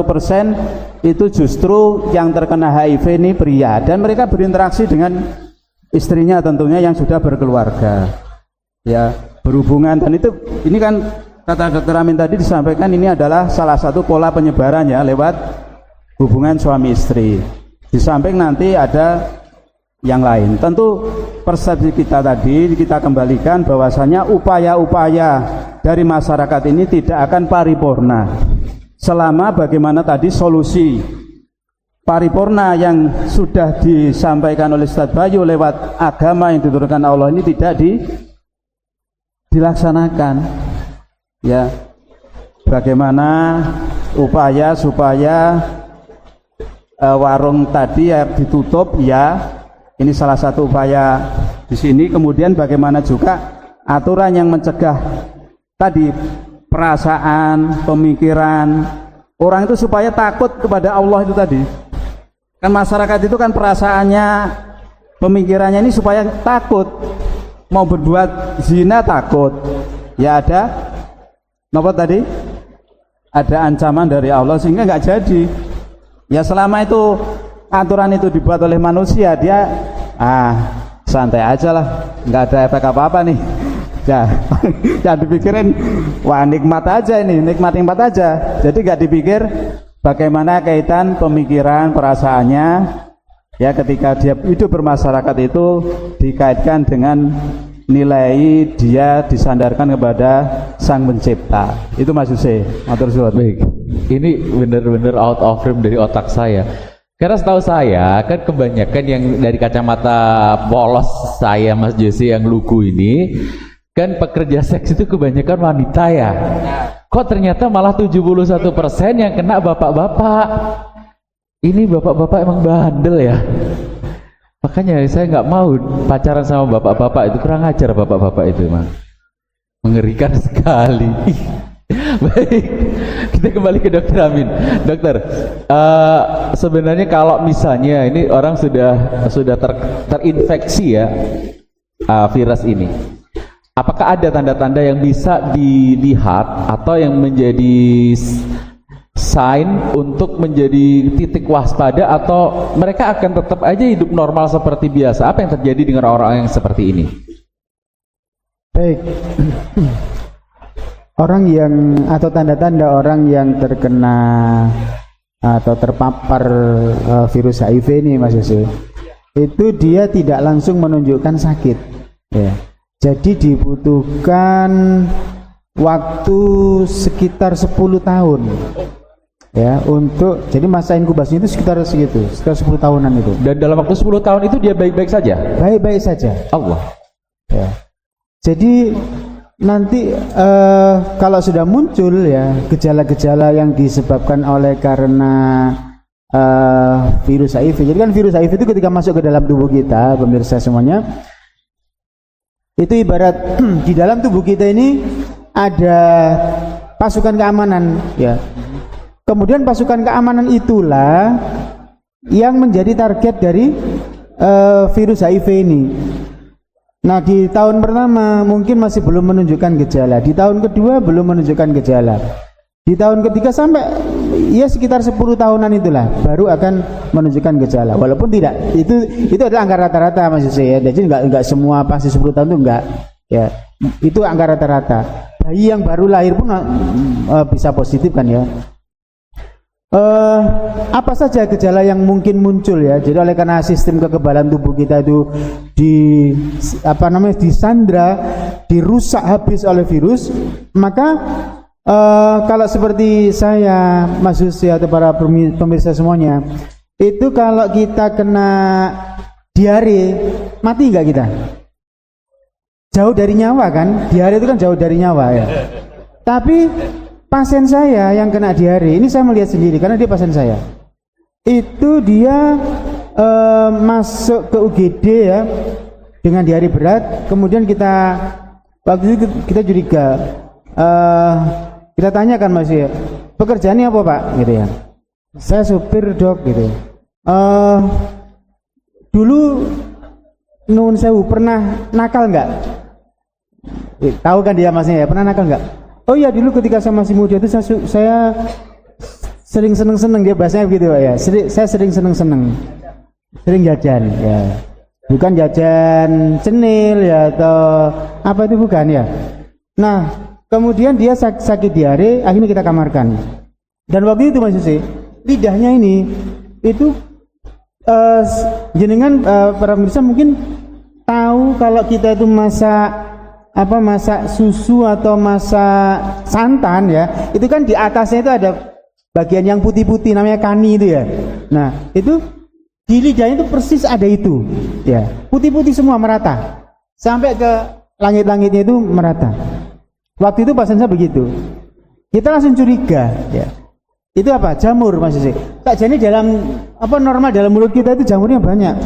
itu justru yang terkena HIV ini pria, dan mereka berinteraksi dengan istrinya tentunya yang sudah berkeluarga. Ya, berhubungan, dan itu ini kan kata Dr. Amin tadi disampaikan ini adalah salah satu pola penyebarannya lewat hubungan suami istri. Di samping nanti ada yang lain. Tentu persepsi kita tadi kita kembalikan bahwasanya upaya-upaya dari masyarakat ini tidak akan paripurna selama bagaimana tadi solusi paripurna yang sudah disampaikan oleh Ustadz Bayu lewat agama yang diturunkan Allah ini tidak dilaksanakan. Ya, bagaimana upaya supaya warung tadi ya ditutup ya, ini salah satu upaya di sini. Kemudian bagaimana juga aturan yang mencegah tadi perasaan, pemikiran orang itu supaya takut kepada Allah itu tadi. Kan masyarakat itu kan perasaannya, pemikirannya ini supaya takut, mau berbuat zina takut. Ya ada apa tadi? Ada ancaman dari Allah sehingga nggak jadi. Ya selama itu aturan itu dibuat oleh manusia, dia santai aja lah, nggak ada efek apa-apa nih. Ya, jangan dipikirin, wah nikmat aja ini, nikmat aja. Jadi nggak dipikir bagaimana kaitan pemikiran, perasaannya. Ya ketika dia hidup bermasyarakat itu dikaitkan dengan nilai dia disandarkan kepada Sang Pencipta. Itu Mas Yuse. Matur suwun. Baik, ini benar-benar out of frame dari otak saya. Karena setahu saya kan kebanyakan yang dari kacamata polos saya Mas Jose yang lugu ini kan pekerja seks itu kebanyakan wanita ya. Kok ternyata malah 71% yang kena bapak-bapak. Ini bapak-bapak emang bandel ya. Makanya saya nggak mau pacaran sama bapak-bapak itu, kurang ajar bapak-bapak itu emang. Mengerikan sekali. Baik, kita kembali ke Dokter Amin. Dokter, sebenarnya kalau misalnya ini orang sudah terinfeksi ya virus ini, apakah ada tanda-tanda yang bisa dilihat atau yang menjadi sign untuk menjadi titik waspada, atau mereka akan tetap aja hidup normal seperti biasa? Apa yang terjadi dengan orang-orang yang seperti ini? Baik. Orang yang atau tanda-tanda orang yang terkena atau terpapar virus HIV ini Mas Yose, itu dia tidak langsung menunjukkan sakit ya. Jadi dibutuhkan waktu sekitar 10 tahun ya untuk, jadi masa inkubasinya itu sekitar 10 tahunan itu. Dan dalam waktu 10 tahun itu dia baik-baik saja? Baik-baik saja. Allah. Ya. Jadi nanti kalau sudah muncul ya gejala-gejala yang disebabkan oleh karena virus HIV. Jadi kan virus HIV itu ketika masuk ke dalam tubuh kita, pemirsa semuanya, itu ibarat di dalam tubuh kita ini ada pasukan keamanan ya. Kemudian pasukan keamanan itulah yang menjadi target dari virus HIV ini. Nah, di tahun pertama mungkin masih belum menunjukkan gejala, di tahun kedua belum menunjukkan gejala, di tahun ketiga sampai ya sekitar 10 tahunan itulah baru akan menunjukkan gejala. Walaupun tidak, itu adalah angka rata-rata Mas Yose ya. Jadi enggak semua pasti 10 tahun itu enggak ya. Itu angka rata-rata. Bayi yang baru lahir pun bisa positif kan ya. Apa saja gejala yang mungkin muncul ya. Jadi oleh karena sistem kekebalan tubuh kita itu disandra, dirusak habis oleh virus, maka kalau seperti saya, Mas Yose atau para pemirsa semuanya, itu kalau kita kena diare, mati enggak kita? Jauh dari nyawa kan? Diare itu kan jauh dari nyawa ya. Tapi pasien saya yang kena diare, ini saya melihat sendiri karena dia pasien saya. Itu dia masuk ke UGD ya dengan diare berat. Kemudian waktu itu kita curiga, kita tanyakan Mas ya, pekerjaannya apa Pak? Gitu ya. Saya supir dok gitu. Dulu nuwun sewu pernah nakal nggak? Tahu kan dia Masnya ya, pernah nakal nggak? Oh iya, dulu ketika saya masih muda itu saya sering seneng-seneng, dia bahasanya begitu ya. Saya sering seneng-seneng, sering jajan ya. Bukan jajan cenil ya atau apa itu, bukan ya. Nah, kemudian dia sakit diare, akhirnya kita kamarkan. Dan waktu itu Mas Yose, lidahnya ini itu jenengan para pemirsa mungkin tahu kalau kita itu masak susu atau masak santan ya, itu kan di atasnya itu ada bagian yang putih-putih namanya kani itu ya. Nah, itu di lidahnya itu persis ada itu ya, putih-putih semua merata sampai ke langit-langitnya itu merata. Waktu itu pasien saya begitu, kita langsung curiga ya, itu apa? Jamur Mas Yose. Tak jadi dalam normal dalam mulut kita itu jamurnya banyak.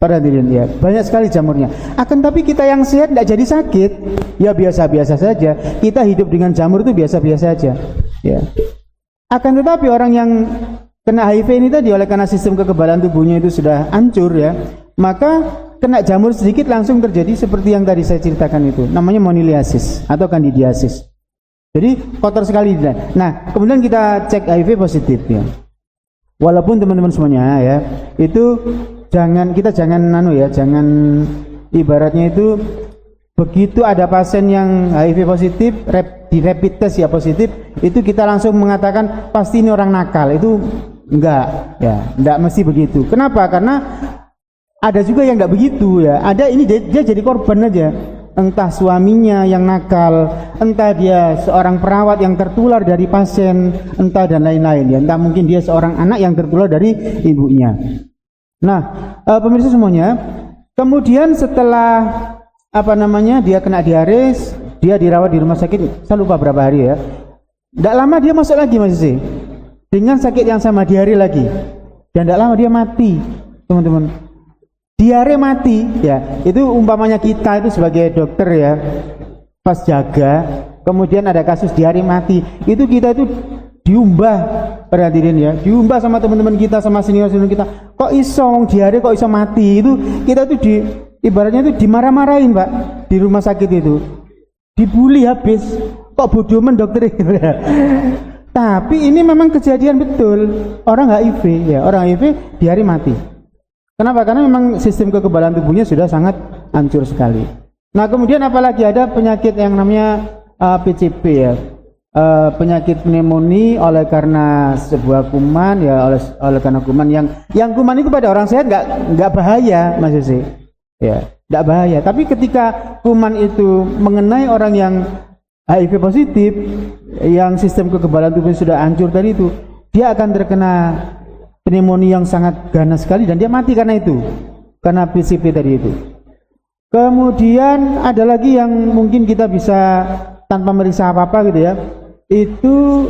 Pada hadirin ya, banyak sekali jamurnya. Akan tapi kita yang sehat tidak jadi sakit, ya biasa-biasa saja. Kita hidup dengan jamur itu biasa-biasa saja. Ya. Akan tetapi orang yang kena HIV ini tadi oleh karena sistem kekebalan tubuhnya itu sudah hancur ya, maka kena jamur sedikit langsung terjadi seperti yang tadi saya ceritakan itu. Namanya moniliasis atau candidiasis. Jadi kotor sekali. Nah, kemudian kita cek HIV positif ya. Walaupun teman-teman semuanya ya, itu jangan ibaratnya itu begitu ada pasien yang HIV positif, di rapid test ya positif, itu kita langsung mengatakan pasti ini orang nakal. Itu enggak mesti begitu. Kenapa? Karena ada juga yang enggak begitu ya. Ada ini dia jadi korban aja. Entah suaminya yang nakal, entah dia seorang perawat yang tertular dari pasien, entah dan lain-lain ya. Entah mungkin dia seorang anak yang tertular dari ibunya. Nah, pemirsa semuanya, kemudian setelah dia kena diare, dia dirawat di rumah sakit, saya lupa berapa hari ya. Tidak lama dia masuk lagi Mas Yose, dengan sakit yang sama, diare lagi, dan tidak lama dia mati, teman-teman. Diare mati, ya. Itu umpamanya kita itu sebagai dokter ya, pas jaga, kemudian ada kasus diare mati, itu kita itu diumbah, pada hadirin ya, diumbah sama teman-teman kita, sama senior-senior kita. Kok iso diare, kok iso mati? Itu kita tuh ibaratnya itu dimarah-marahin Pak di rumah sakit itu, dibully habis. Kok bodoh men dokter itu ya. Tapi ini memang kejadian betul. Orang HIV ya, orang HIV diare mati. Kenapa? Karena memang sistem kekebalan tubuhnya sudah sangat hancur sekali. Nah, kemudian apalagi ada penyakit yang namanya PCP ya. Penyakit pneumonia oleh karena sebuah kuman ya, oleh karena kuman yang kuman itu pada orang sehat nggak bahaya Mas Yose ya, nggak bahaya. Tapi ketika kuman itu mengenai orang yang HIV positif, yang sistem kekebalan tubuhnya sudah hancur tadi itu, dia akan terkena pneumonia yang sangat ganas sekali dan dia mati karena itu, karena PCP tadi itu. Kemudian ada lagi yang mungkin kita bisa tanpa meriksa apa-apa gitu ya. Itu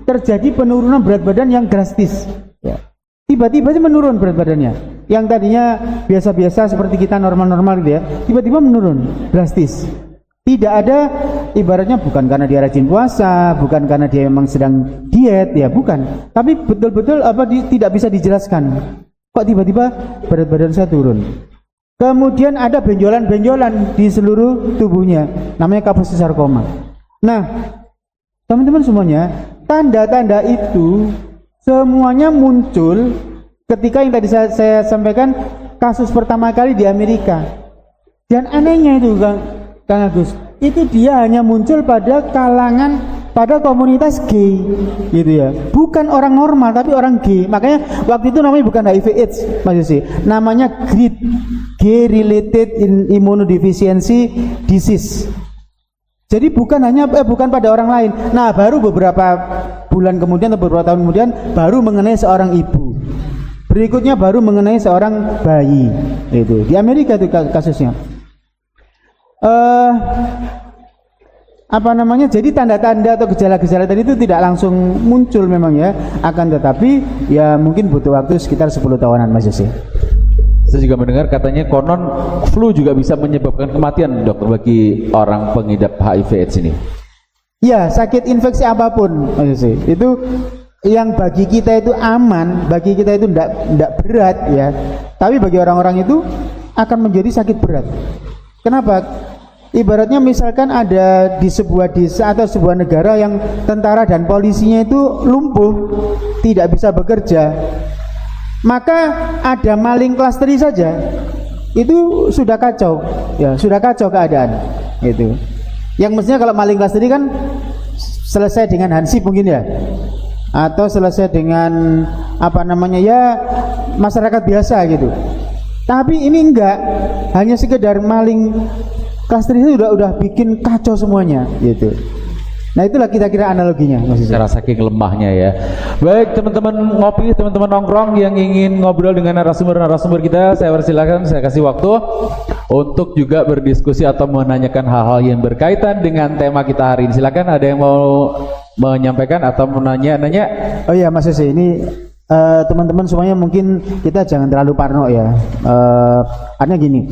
terjadi penurunan berat badan yang drastis. Ya. Tiba-tiba sih menurun berat badannya. Yang tadinya biasa-biasa seperti kita normal-normal gitu ya, tiba-tiba menurun drastis. Tidak ada, ibaratnya bukan karena dia rajin puasa, bukan karena dia memang sedang diet, ya bukan. Tapi betul-betul tidak bisa dijelaskan. Kok tiba-tiba berat badan saya turun? Kemudian ada benjolan-benjolan di seluruh tubuhnya, namanya kaposisarkoma. Nah, teman-teman semuanya, tanda-tanda itu semuanya muncul ketika yang tadi saya sampaikan kasus pertama kali di Amerika. Dan anehnya itu Kang Agus, itu dia hanya muncul pada komunitas gay gitu ya, bukan orang normal tapi orang gay. Makanya waktu itu namanya bukan HIV/AIDS Mas Yusi, namanya GRID, Gay Related Immunodeficiency Disease. Jadi bukan pada orang lain. Nah, baru beberapa bulan kemudian atau beberapa tahun kemudian baru mengenai seorang ibu. Berikutnya baru mengenai seorang bayi. Itu di Amerika itu kasusnya. Jadi tanda-tanda atau gejala-gejala tadi itu tidak langsung muncul memang ya, akan tetapi ya mungkin butuh waktu sekitar 10 tahunan Mas Yose. Saya juga mendengar katanya konon flu juga bisa menyebabkan kematian dokter bagi orang pengidap HIV/AIDS ini. Ya, sakit infeksi apapun Mas Yose, itu yang bagi kita itu aman, bagi kita itu tidak berat ya, tapi bagi orang-orang itu akan menjadi sakit berat. Kenapa? Ibaratnya misalkan ada di sebuah desa atau sebuah negara yang tentara dan polisinya itu lumpuh, tidak bisa bekerja, maka ada maling klasteri saja, itu sudah kacau, ya sudah kacau keadaan. Itu. Yang mestinya kalau maling klasteri kan selesai dengan hansip mungkin ya, atau selesai dengan masyarakat biasa gitu. Tapi ini enggak, hanya sekedar maling klaster itu udah bikin kacau semuanya gitu. Nah, itulah kira-kira analoginya secara saking lemahnya ya. Baik, teman-teman ngopi, teman-teman nongkrong yang ingin ngobrol dengan narasumber kita, saya persilakan, saya kasih waktu untuk juga berdiskusi atau menanyakan hal-hal yang berkaitan dengan tema kita hari ini. Silakan, ada yang mau menyampaikan atau menanya. Oh iya Mas Yose, ini teman-teman semuanya mungkin kita jangan terlalu parno ya. Artinya gini,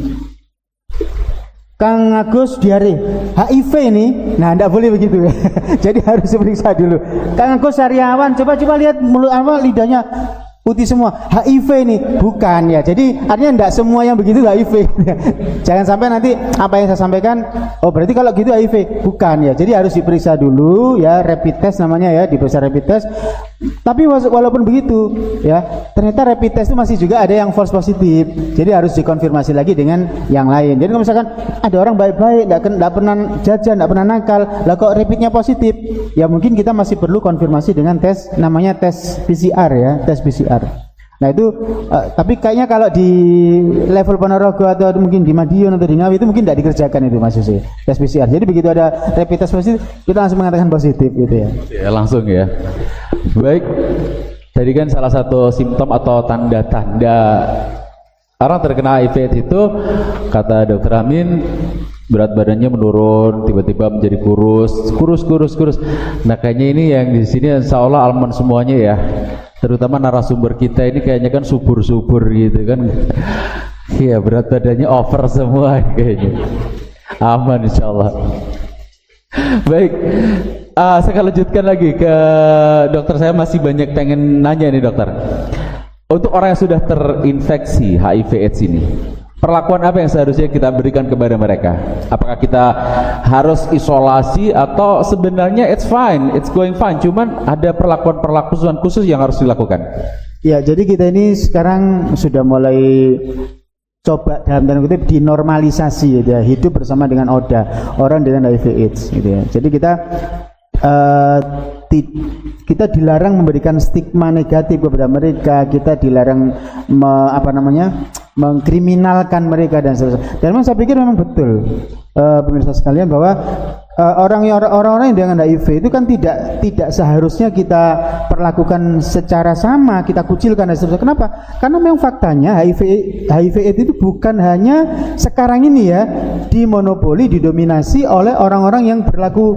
Kang Agus diare HIV ini, nah enggak boleh begitu ya. Jadi harus diperiksa dulu. Kang Agus sariawan, coba lihat mulut lidahnya putih semua, HIV ini bukan ya. Jadi artinya enggak semua yang begitu HIV. Jangan sampai nanti apa yang saya sampaikan, oh berarti kalau gitu HIV, bukan ya. Jadi harus diperiksa dulu ya, rapid test namanya ya, diperiksa rapid test. Tapi walaupun begitu ya, ternyata rapid test itu masih juga ada yang false positif. Jadi harus dikonfirmasi lagi dengan yang lain. Jadi kalau misalkan ada orang baik-baik, enggak pernah jajan, enggak pernah nakal, lah kok rapidnya positif, ya mungkin kita masih perlu konfirmasi dengan tes, namanya tes PCR ya, tes PCR. Nah itu, tapi kayaknya kalau di level Ponorogo atau mungkin di Madiun atau di Ngawi itu mungkin tidak dikerjakan itu Mas Yose, tes PCR. Jadi begitu ada rapid test positif, kita langsung mengatakan positif gitu ya. Ya langsung ya. Baik, jadi kan salah satu simptom atau tanda-tanda orang terkena HIV itu, kata Dokter Amin, berat badannya menurun, tiba-tiba menjadi kurus. Nah kayaknya ini yang di sini insya Allah aman semuanya ya. Terutama narasumber kita ini kayaknya kan subur-subur gitu kan. Iya, berat badannya over semua kayaknya. Aman insya Allah. Baik, saya akan lanjutkan lagi ke dokter. Saya masih banyak pengen nanya nih dokter. Untuk orang yang sudah terinfeksi HIV/AIDS ini, perlakuan apa yang seharusnya kita berikan kepada mereka? Apakah kita harus isolasi atau sebenarnya it's fine, it's going fine, cuman ada perlakuan khusus yang harus dilakukan? Ya, jadi kita ini sekarang sudah mulai coba dalam tanda kutip dinormalisasi ya, hidup bersama dengan orang dengan HIV/AIDS gitu ya. Jadi kita dilarang memberikan stigma negatif kepada mereka, kita dilarang mengkriminalkan mereka dan seterusnya. Dan memang saya pikir memang betul pemirsa sekalian bahwa orang-orang yang dengan HIV itu kan tidak seharusnya kita perlakukan secara sama, kita kucilkan dan seterusnya. Kenapa? Karena memang faktanya HIV itu bukan hanya sekarang ini ya dimonopoli, didominasi oleh orang-orang yang berlaku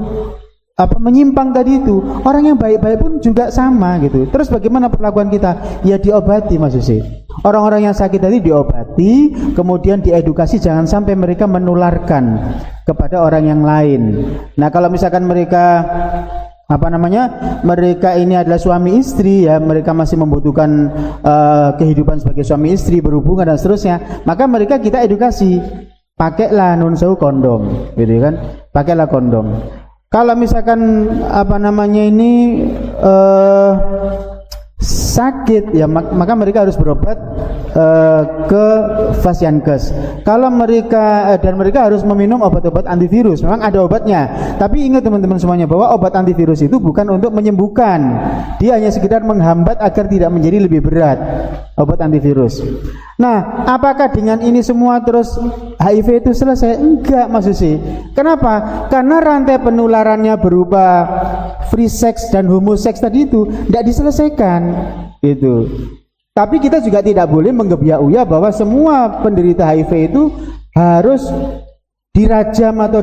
menyimpang tadi itu. Orang yang baik-baik pun juga sama gitu. Terus bagaimana perlakuan kita? Ya diobati Mas Yusuf. Orang-orang yang sakit tadi diobati, kemudian diedukasi jangan sampai mereka menularkan kepada orang yang lain. Nah, kalau misalkan mereka mereka ini adalah suami istri ya, mereka masih membutuhkan kehidupan sebagai suami istri, berhubungan dan seterusnya, maka mereka kita edukasi, pakailah kondom, gitu kan? Pakailah kondom. Kalau misalkan sakit ya maka mereka harus berobat ke Fasiankes. Kalau mereka harus meminum obat-obat antivirus. Memang ada obatnya. Tapi ingat teman-teman semuanya bahwa obat antivirus itu bukan untuk menyembuhkan. Dia hanya sekedar menghambat agar tidak menjadi lebih berat. Obat antivirus. Nah, apakah dengan ini semua terus HIV itu selesai? Enggak, Mas Susi. Kenapa? Karena rantai penularannya berupa free sex dan homoseks tadi itu tidak diselesaikan. Itu. Tapi kita juga tidak boleh menggebiak-uya bahwa semua penderita HIV itu harus dirajam atau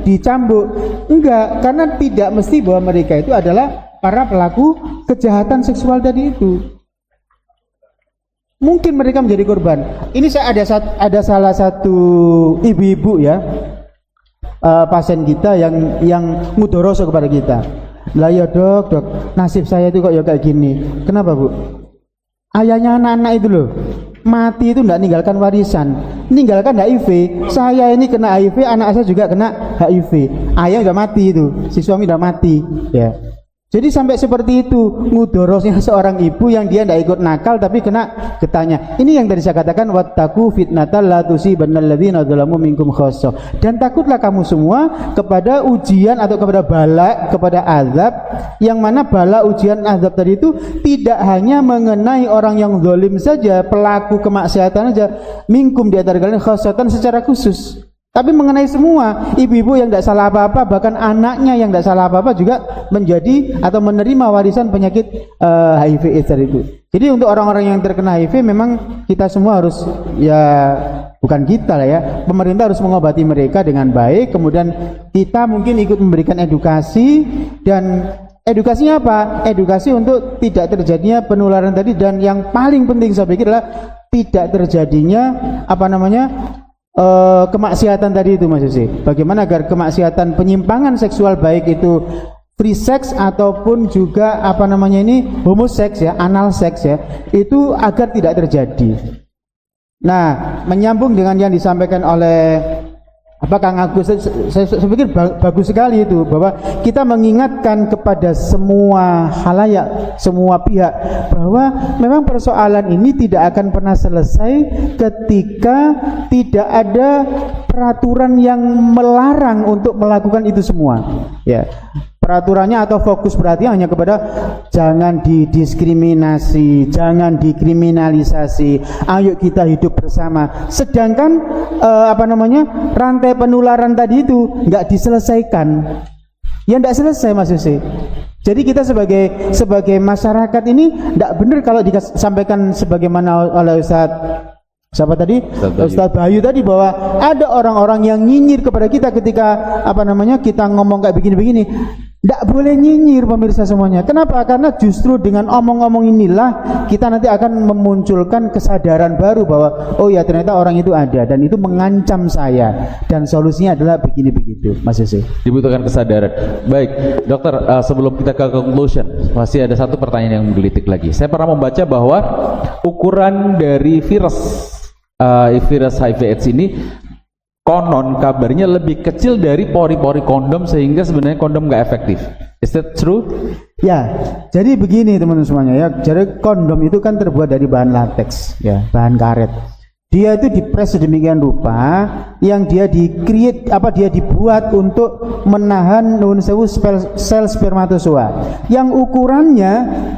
dicambuk. Enggak, karena tidak mesti bahwa mereka itu adalah para pelaku kejahatan seksual tadi itu. Mungkin mereka menjadi korban. Ini saya ada salah satu ibu-ibu ya, pasien kita yang mudoroso kepada kita. Lah ya dok, nasib saya itu kok ya kayak gini. Kenapa Bu? Ayahnya anak-anak itu loh mati itu tidak ninggalkan warisan, ninggalkan HIV. Saya ini kena HIV, anak saya juga kena HIV. Ayah udah mati itu, si suami udah mati ya. Jadi sampai seperti itu mudorosnya seorang ibu yang dia tidak ikut nakal tapi kena getahnya. Ini yang tadi saya katakan wattaqu fitnatal la tusibannal ladzina dzalamu minkum khassah. Dan takutlah kamu semua kepada ujian atau kepada bala, kepada azab, yang mana bala ujian azab tadi itu tidak hanya mengenai orang yang zalim saja, pelaku kemaksiatan saja, minkum di antara kalian khassatan secara khusus. Tapi mengenai semua, ibu-ibu yang tidak salah apa-apa, bahkan anaknya yang tidak salah apa-apa juga menjadi atau menerima warisan penyakit HIV/AIDS itu. Jadi untuk orang-orang yang terkena HIV memang kita semua harus, ya bukan kita lah ya, pemerintah harus mengobati mereka dengan baik. Kemudian kita mungkin ikut memberikan edukasi, dan edukasinya apa? Edukasi untuk tidak terjadinya penularan tadi, dan yang paling penting saya pikir adalah tidak terjadinya kemaksiatan tadi itu Mas Yusuf. Bagaimana agar kemaksiatan penyimpangan seksual baik itu free sex ataupun juga homoseks ya, anal seks ya, itu agar tidak terjadi. Nah, menyambung dengan yang disampaikan oleh Kang Agus, saya pikir bagus sekali itu, bahwa kita mengingatkan kepada semua khalayak, semua pihak, bahwa memang persoalan ini tidak akan pernah selesai ketika tidak ada peraturan yang melarang untuk melakukan itu semua. Ya, peraturannya atau fokus perhatian hanya kepada jangan didiskriminasi, jangan dikriminalisasi, ayo kita hidup bersama. Sedangkan rantai penularan tadi itu nggak diselesaikan. Ya nggak selesai Mas Yusuf. Jadi kita sebagai masyarakat ini nggak benar kalau disampaikan sebagaimana oleh Ustadz Bayu tadi, bahwa ada orang-orang yang nyinyir kepada kita ketika kita ngomong kayak begini-begini. Tidak boleh nyinyir pemirsa semuanya. Kenapa? Karena justru dengan omong-omong inilah kita nanti akan memunculkan kesadaran baru bahwa oh ya ternyata orang itu ada dan itu mengancam saya dan solusinya adalah begini-begitu Mas Yusuf. Dibutuhkan kesadaran. Baik dokter, sebelum kita ke conclusion masih ada satu pertanyaan yang menggelitik lagi. Saya pernah membaca bahwa ukuran dari virus HIV/AIDS ini konon kabarnya lebih kecil dari pori-pori kondom, sehingga sebenarnya kondom nggak efektif. Is that true? Ya, jadi begini teman-teman semuanya ya. Jadi kondom itu kan terbuat dari bahan latex, ya, bahan karet. Dia itu dipres sedemikian rupa yang dia dibuat untuk menahan sel spermatozoa. Yang ukurannya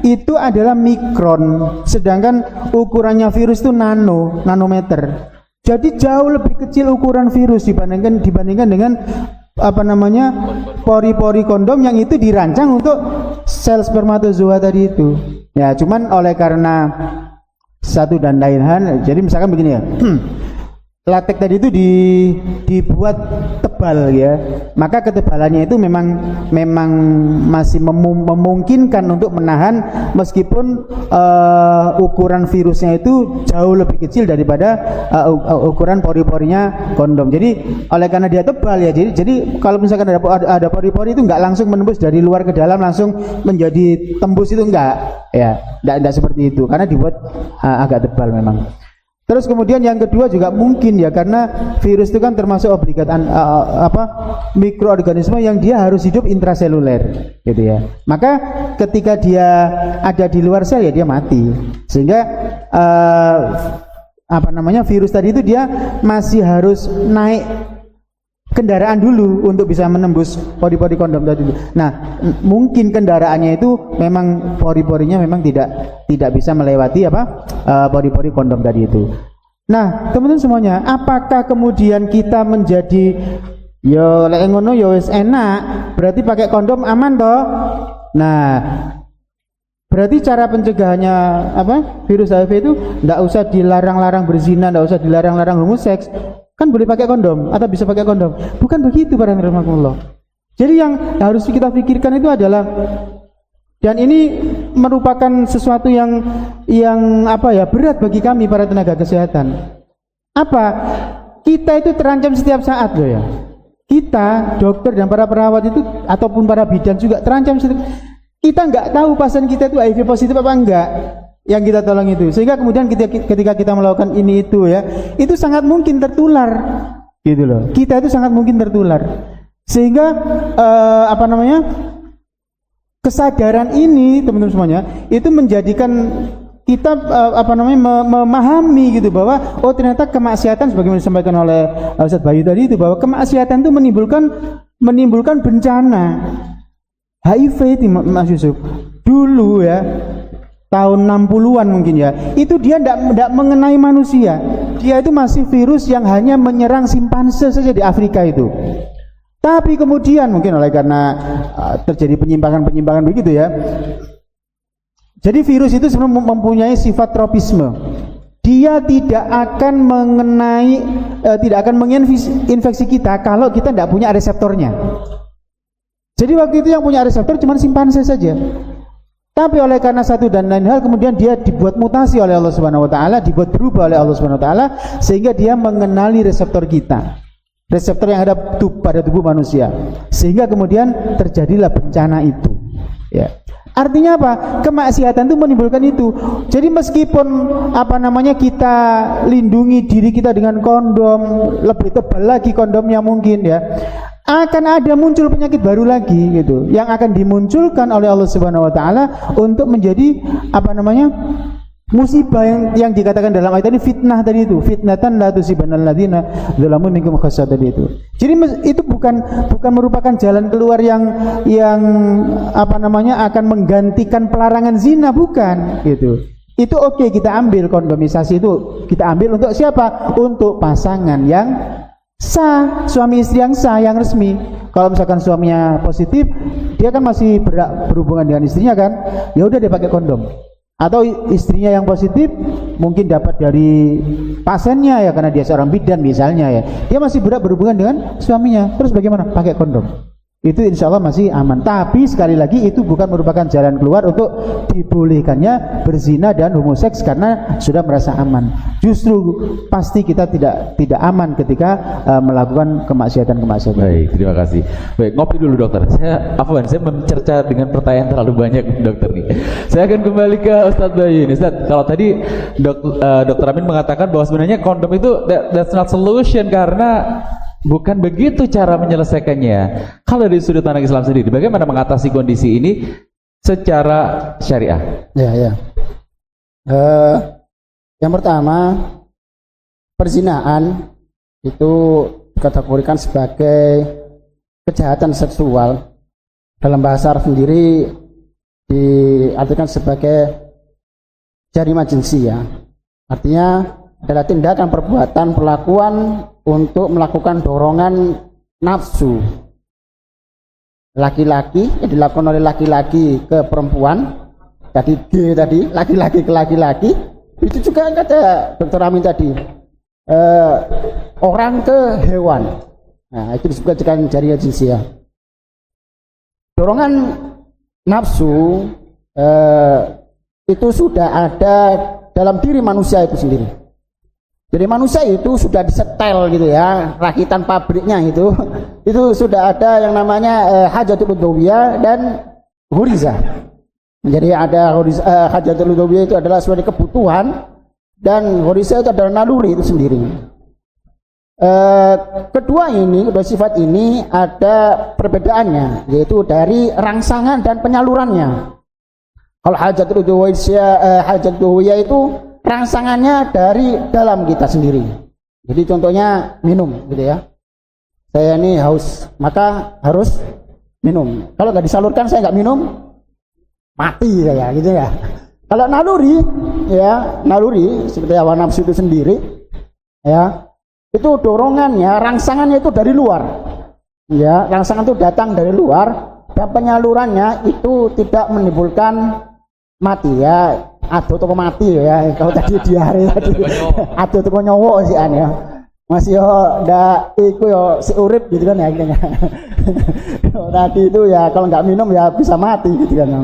itu adalah mikron, sedangkan ukurannya virus itu nanometer. Jadi jauh lebih kecil ukuran virus dibandingkan dengan pori-pori kondom yang itu dirancang untuk sel spermatozoa tadi itu. Ya, cuman oleh karena satu dan lain hal, jadi misalkan begini ya. Latex tadi itu dibuat tebal ya, maka ketebalannya itu memang masih memungkinkan untuk menahan meskipun ukuran virusnya itu jauh lebih kecil daripada ukuran pori-porinya kondom. Jadi oleh karena dia tebal ya, jadi kalau misalkan ada pori-pori itu nggak langsung menembus dari luar ke dalam langsung menjadi tembus, itu enggak ya, enggak seperti itu karena dibuat agak tebal memang. Terus kemudian yang kedua juga mungkin ya, karena virus itu kan termasuk obligat mikroorganisme yang dia harus hidup intraseluler gitu ya. Maka ketika dia ada di luar sel ya dia mati. Sehingga virus tadi itu dia masih harus naik kendaraan dulu untuk bisa menembus pori-pori kondom tadi itu. Nah, mungkin kendaraannya itu memang pori-porinya memang tidak bisa melewati pori-pori kondom tadi itu. Nah, teman-teman semuanya, apakah kemudian kita menjadi yo lek ngono yo wis enak, berarti pakai kondom aman toh? Nah, berarti cara pencegahannya virus HIV itu enggak usah dilarang-larang berzina, enggak usah dilarang-larang homoseks. Kan boleh pakai kondom atau bisa pakai kondom. Bukan begitu para rahmatullah. Jadi yang harus kita pikirkan itu adalah, dan ini merupakan sesuatu yang berat bagi kami para tenaga kesehatan. Kita itu terancam setiap saat loh ya. Kita, dokter dan para perawat itu ataupun para bidan juga terancam setiap. Kita nggak tahu pasien kita itu HIV positif apa enggak yang kita tolong itu, sehingga kemudian ketika kita melakukan ini itu ya, itu sangat mungkin tertular gitu loh. Kita itu sangat mungkin tertular, sehingga kesadaran ini teman-teman semuanya itu menjadikan kita memahami gitu bahwa ternyata kemaksiatan sebagaimana disampaikan oleh Ustaz Bayu tadi itu, bahwa kemaksiatan itu menimbulkan bencana. HIV itu Mas Yusuf dulu ya, tahun 60-an mungkin ya, itu dia tidak mengenai manusia. Dia itu masih virus yang hanya menyerang simpanse saja di Afrika itu. Tapi kemudian mungkin oleh karena terjadi penyimpangan begitu ya. Jadi virus itu sebenarnya mempunyai sifat tropisme. Dia tidak akan menginfeksi kita kalau kita tidak punya reseptornya. Jadi waktu itu yang punya reseptor cuma simpanse saja. Tapi oleh karena satu dan lain hal kemudian dia dibuat mutasi oleh Allah Subhanahu wa taala, dibuat berubah oleh Allah Subhanahu wa taala sehingga dia mengenali reseptor kita. Reseptor yang ada pada tubuh manusia. Sehingga kemudian terjadilah bencana itu. Ya. Artinya apa? Kemaksiatan itu menimbulkan itu. Jadi meskipun kita lindungi diri kita dengan kondom, lebih tebal lagi kondomnya mungkin ya, akan ada muncul penyakit baru lagi gitu yang akan dimunculkan oleh Allah Subhanahu wa taala untuk menjadi musibah yang dikatakan dalam ayat ini, fitnah tadi itu, fitnatan la tusibannal ladzina dzalamu minkum khassah tadi itu. Jadi itu bukan merupakan jalan keluar yang akan menggantikan pelarangan zina, bukan gitu. Itu oke, kita ambil kondomisasi itu, kita ambil untuk siapa? Untuk pasangan yang sah, suami istri yang sah, yang resmi. Kalau misalkan suaminya positif, dia kan masih berhubungan dengan istrinya kan, ya udah dia pakai kondom. Atau istrinya yang positif mungkin dapat dari pasiennya ya, karena dia seorang bidan misalnya ya, dia masih berhubungan dengan suaminya, terus bagaimana? Pakai kondom. Itu insya Allah masih aman. Tapi sekali lagi itu bukan merupakan jalan keluar untuk dibolehkannya berzina dan homoseks karena sudah merasa aman. Justru pasti kita tidak aman ketika melakukan kemaksiatan. Baik, terima kasih. Baik, ngopi dulu dokter. Saya mencerca dengan pertanyaan terlalu banyak dokter nih. Saya akan kembali ke Ustadz Bayu. Ustadz, kalau tadi Dokter Amin mengatakan bahwa sebenarnya kondom itu that's not solution karena bukan begitu cara menyelesaikannya. Kalau dari sudut pandang Islam sendiri, bagaimana mengatasi kondisi ini secara syariah? Ya. Yang pertama, perzinahan itu dikategorikan sebagai kejahatan seksual. Dalam bahasa Arab sendiri diartikan sebagai jarimah jinsiyah. Artinya adalah tindakan perbuatan perlakuan untuk melakukan dorongan nafsu laki-laki yang dilakukan oleh laki-laki ke perempuan, tadi G tadi, laki-laki ke laki-laki, itu juga kata Dr. Amin tadi, orang ke hewan. Nah, itu disebut dengan jariyah jinsiyah. Dorongan nafsu itu sudah ada dalam diri manusia itu sendiri. Jadi manusia itu sudah disetel gitu ya, rakitan pabriknya itu sudah ada yang namanya hajatul udhawiyah dan ghuriza. Jadi ada hajatul udhawiyah itu adalah sebagai kebutuhan, dan ghuriza itu adalah naluri itu sendiri. Kedua sifat ini ada perbedaannya, yaitu dari rangsangan dan penyalurannya. Kalau hajatul udhawiyah itu rangsangannya dari dalam kita sendiri. Jadi contohnya minum gitu ya. Saya ini haus, maka harus minum. Kalau nggak disalurkan saya nggak minum, mati saya gitu ya. Kalau naluri ya, naluri seperti hawa nafsu itu sendiri ya, itu dorongannya, rangsangannya itu dari luar. Ya, rangsangan itu datang dari luar dan penyalurannya itu tidak menimbulkan mati ya. Aduh toko mati ya, kalau tadi diare tadi. Aduh toko nyowo sih an ya. Masih yo ndak iku yo si urip gitu kan ya akhirnya. Tadi itu ya kalau nggak minum ya bisa mati gitu kan.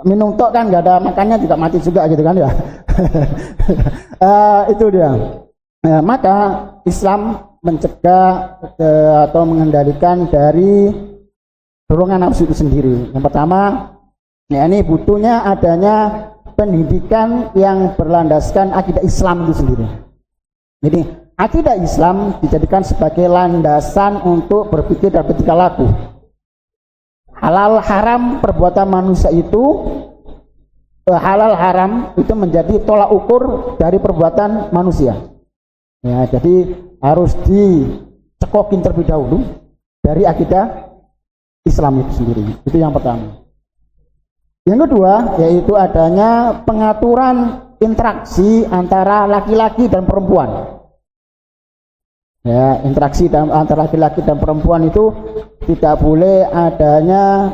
Minum tok kan nggak ada makannya juga mati juga gitu kan ya. Itu dia. Maka Islam mencegah atau mengendalikan dari dorongan nafsu itu sendiri. Yang pertama, ya ini butuhnya adanya pendidikan yang berlandaskan akidah Islam itu sendiri. Jadi akidah Islam dijadikan sebagai landasan untuk berpikir dan bertingkah laku. Halal haram perbuatan manusia itu, halal haram itu menjadi tolak ukur dari perbuatan manusia. Ya, jadi harus dicekokin terlebih dahulu dari akidah Islam itu sendiri. Itu yang pertama. Yang kedua yaitu adanya pengaturan interaksi antara laki-laki dan perempuan. Ya, interaksi antara laki-laki dan perempuan itu tidak boleh adanya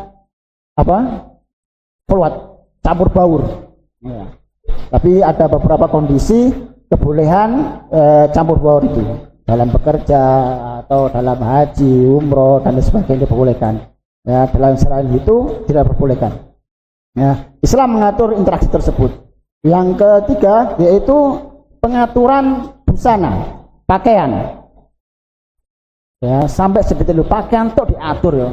campur baur. Ya. Tapi ada beberapa kondisi kebolehan campur baur itu dalam bekerja atau dalam haji, umroh dan sebagainya diperbolehkan. Ya, dalam selain itu tidak diperbolehkan. Ya, Islam mengatur interaksi tersebut. Yang ketiga yaitu pengaturan busana, pakaian. Ya, sampai sedetail pakaian tuh diatur ya.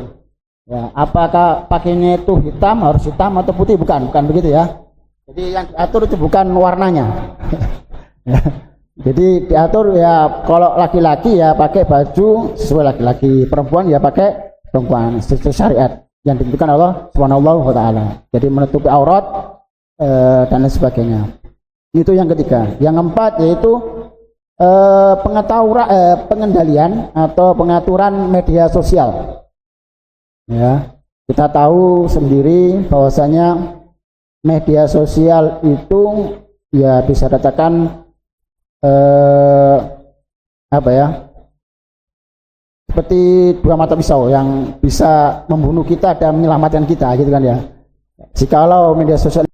Ya, apakah pakaiannya itu hitam harus hitam atau putih, bukan begitu ya. Jadi yang diatur itu bukan warnanya. Ya, jadi diatur ya kalau laki-laki ya pakai baju sesuai laki-laki, perempuan ya pakai perempuan sesuai syariat yang ditentukan Allah Subhanahu wa taala. Jadi menutupi aurat dan lain sebagainya. Itu yang ketiga. Yang keempat yaitu pengendalian atau pengaturan media sosial. Ya, kita tahu sendiri bahwasanya media sosial itu ya bisa dikatakan seperti dua mata pisau yang bisa membunuh kita dan menyelamatkan kita gitu kan ya. Jikalau media sosial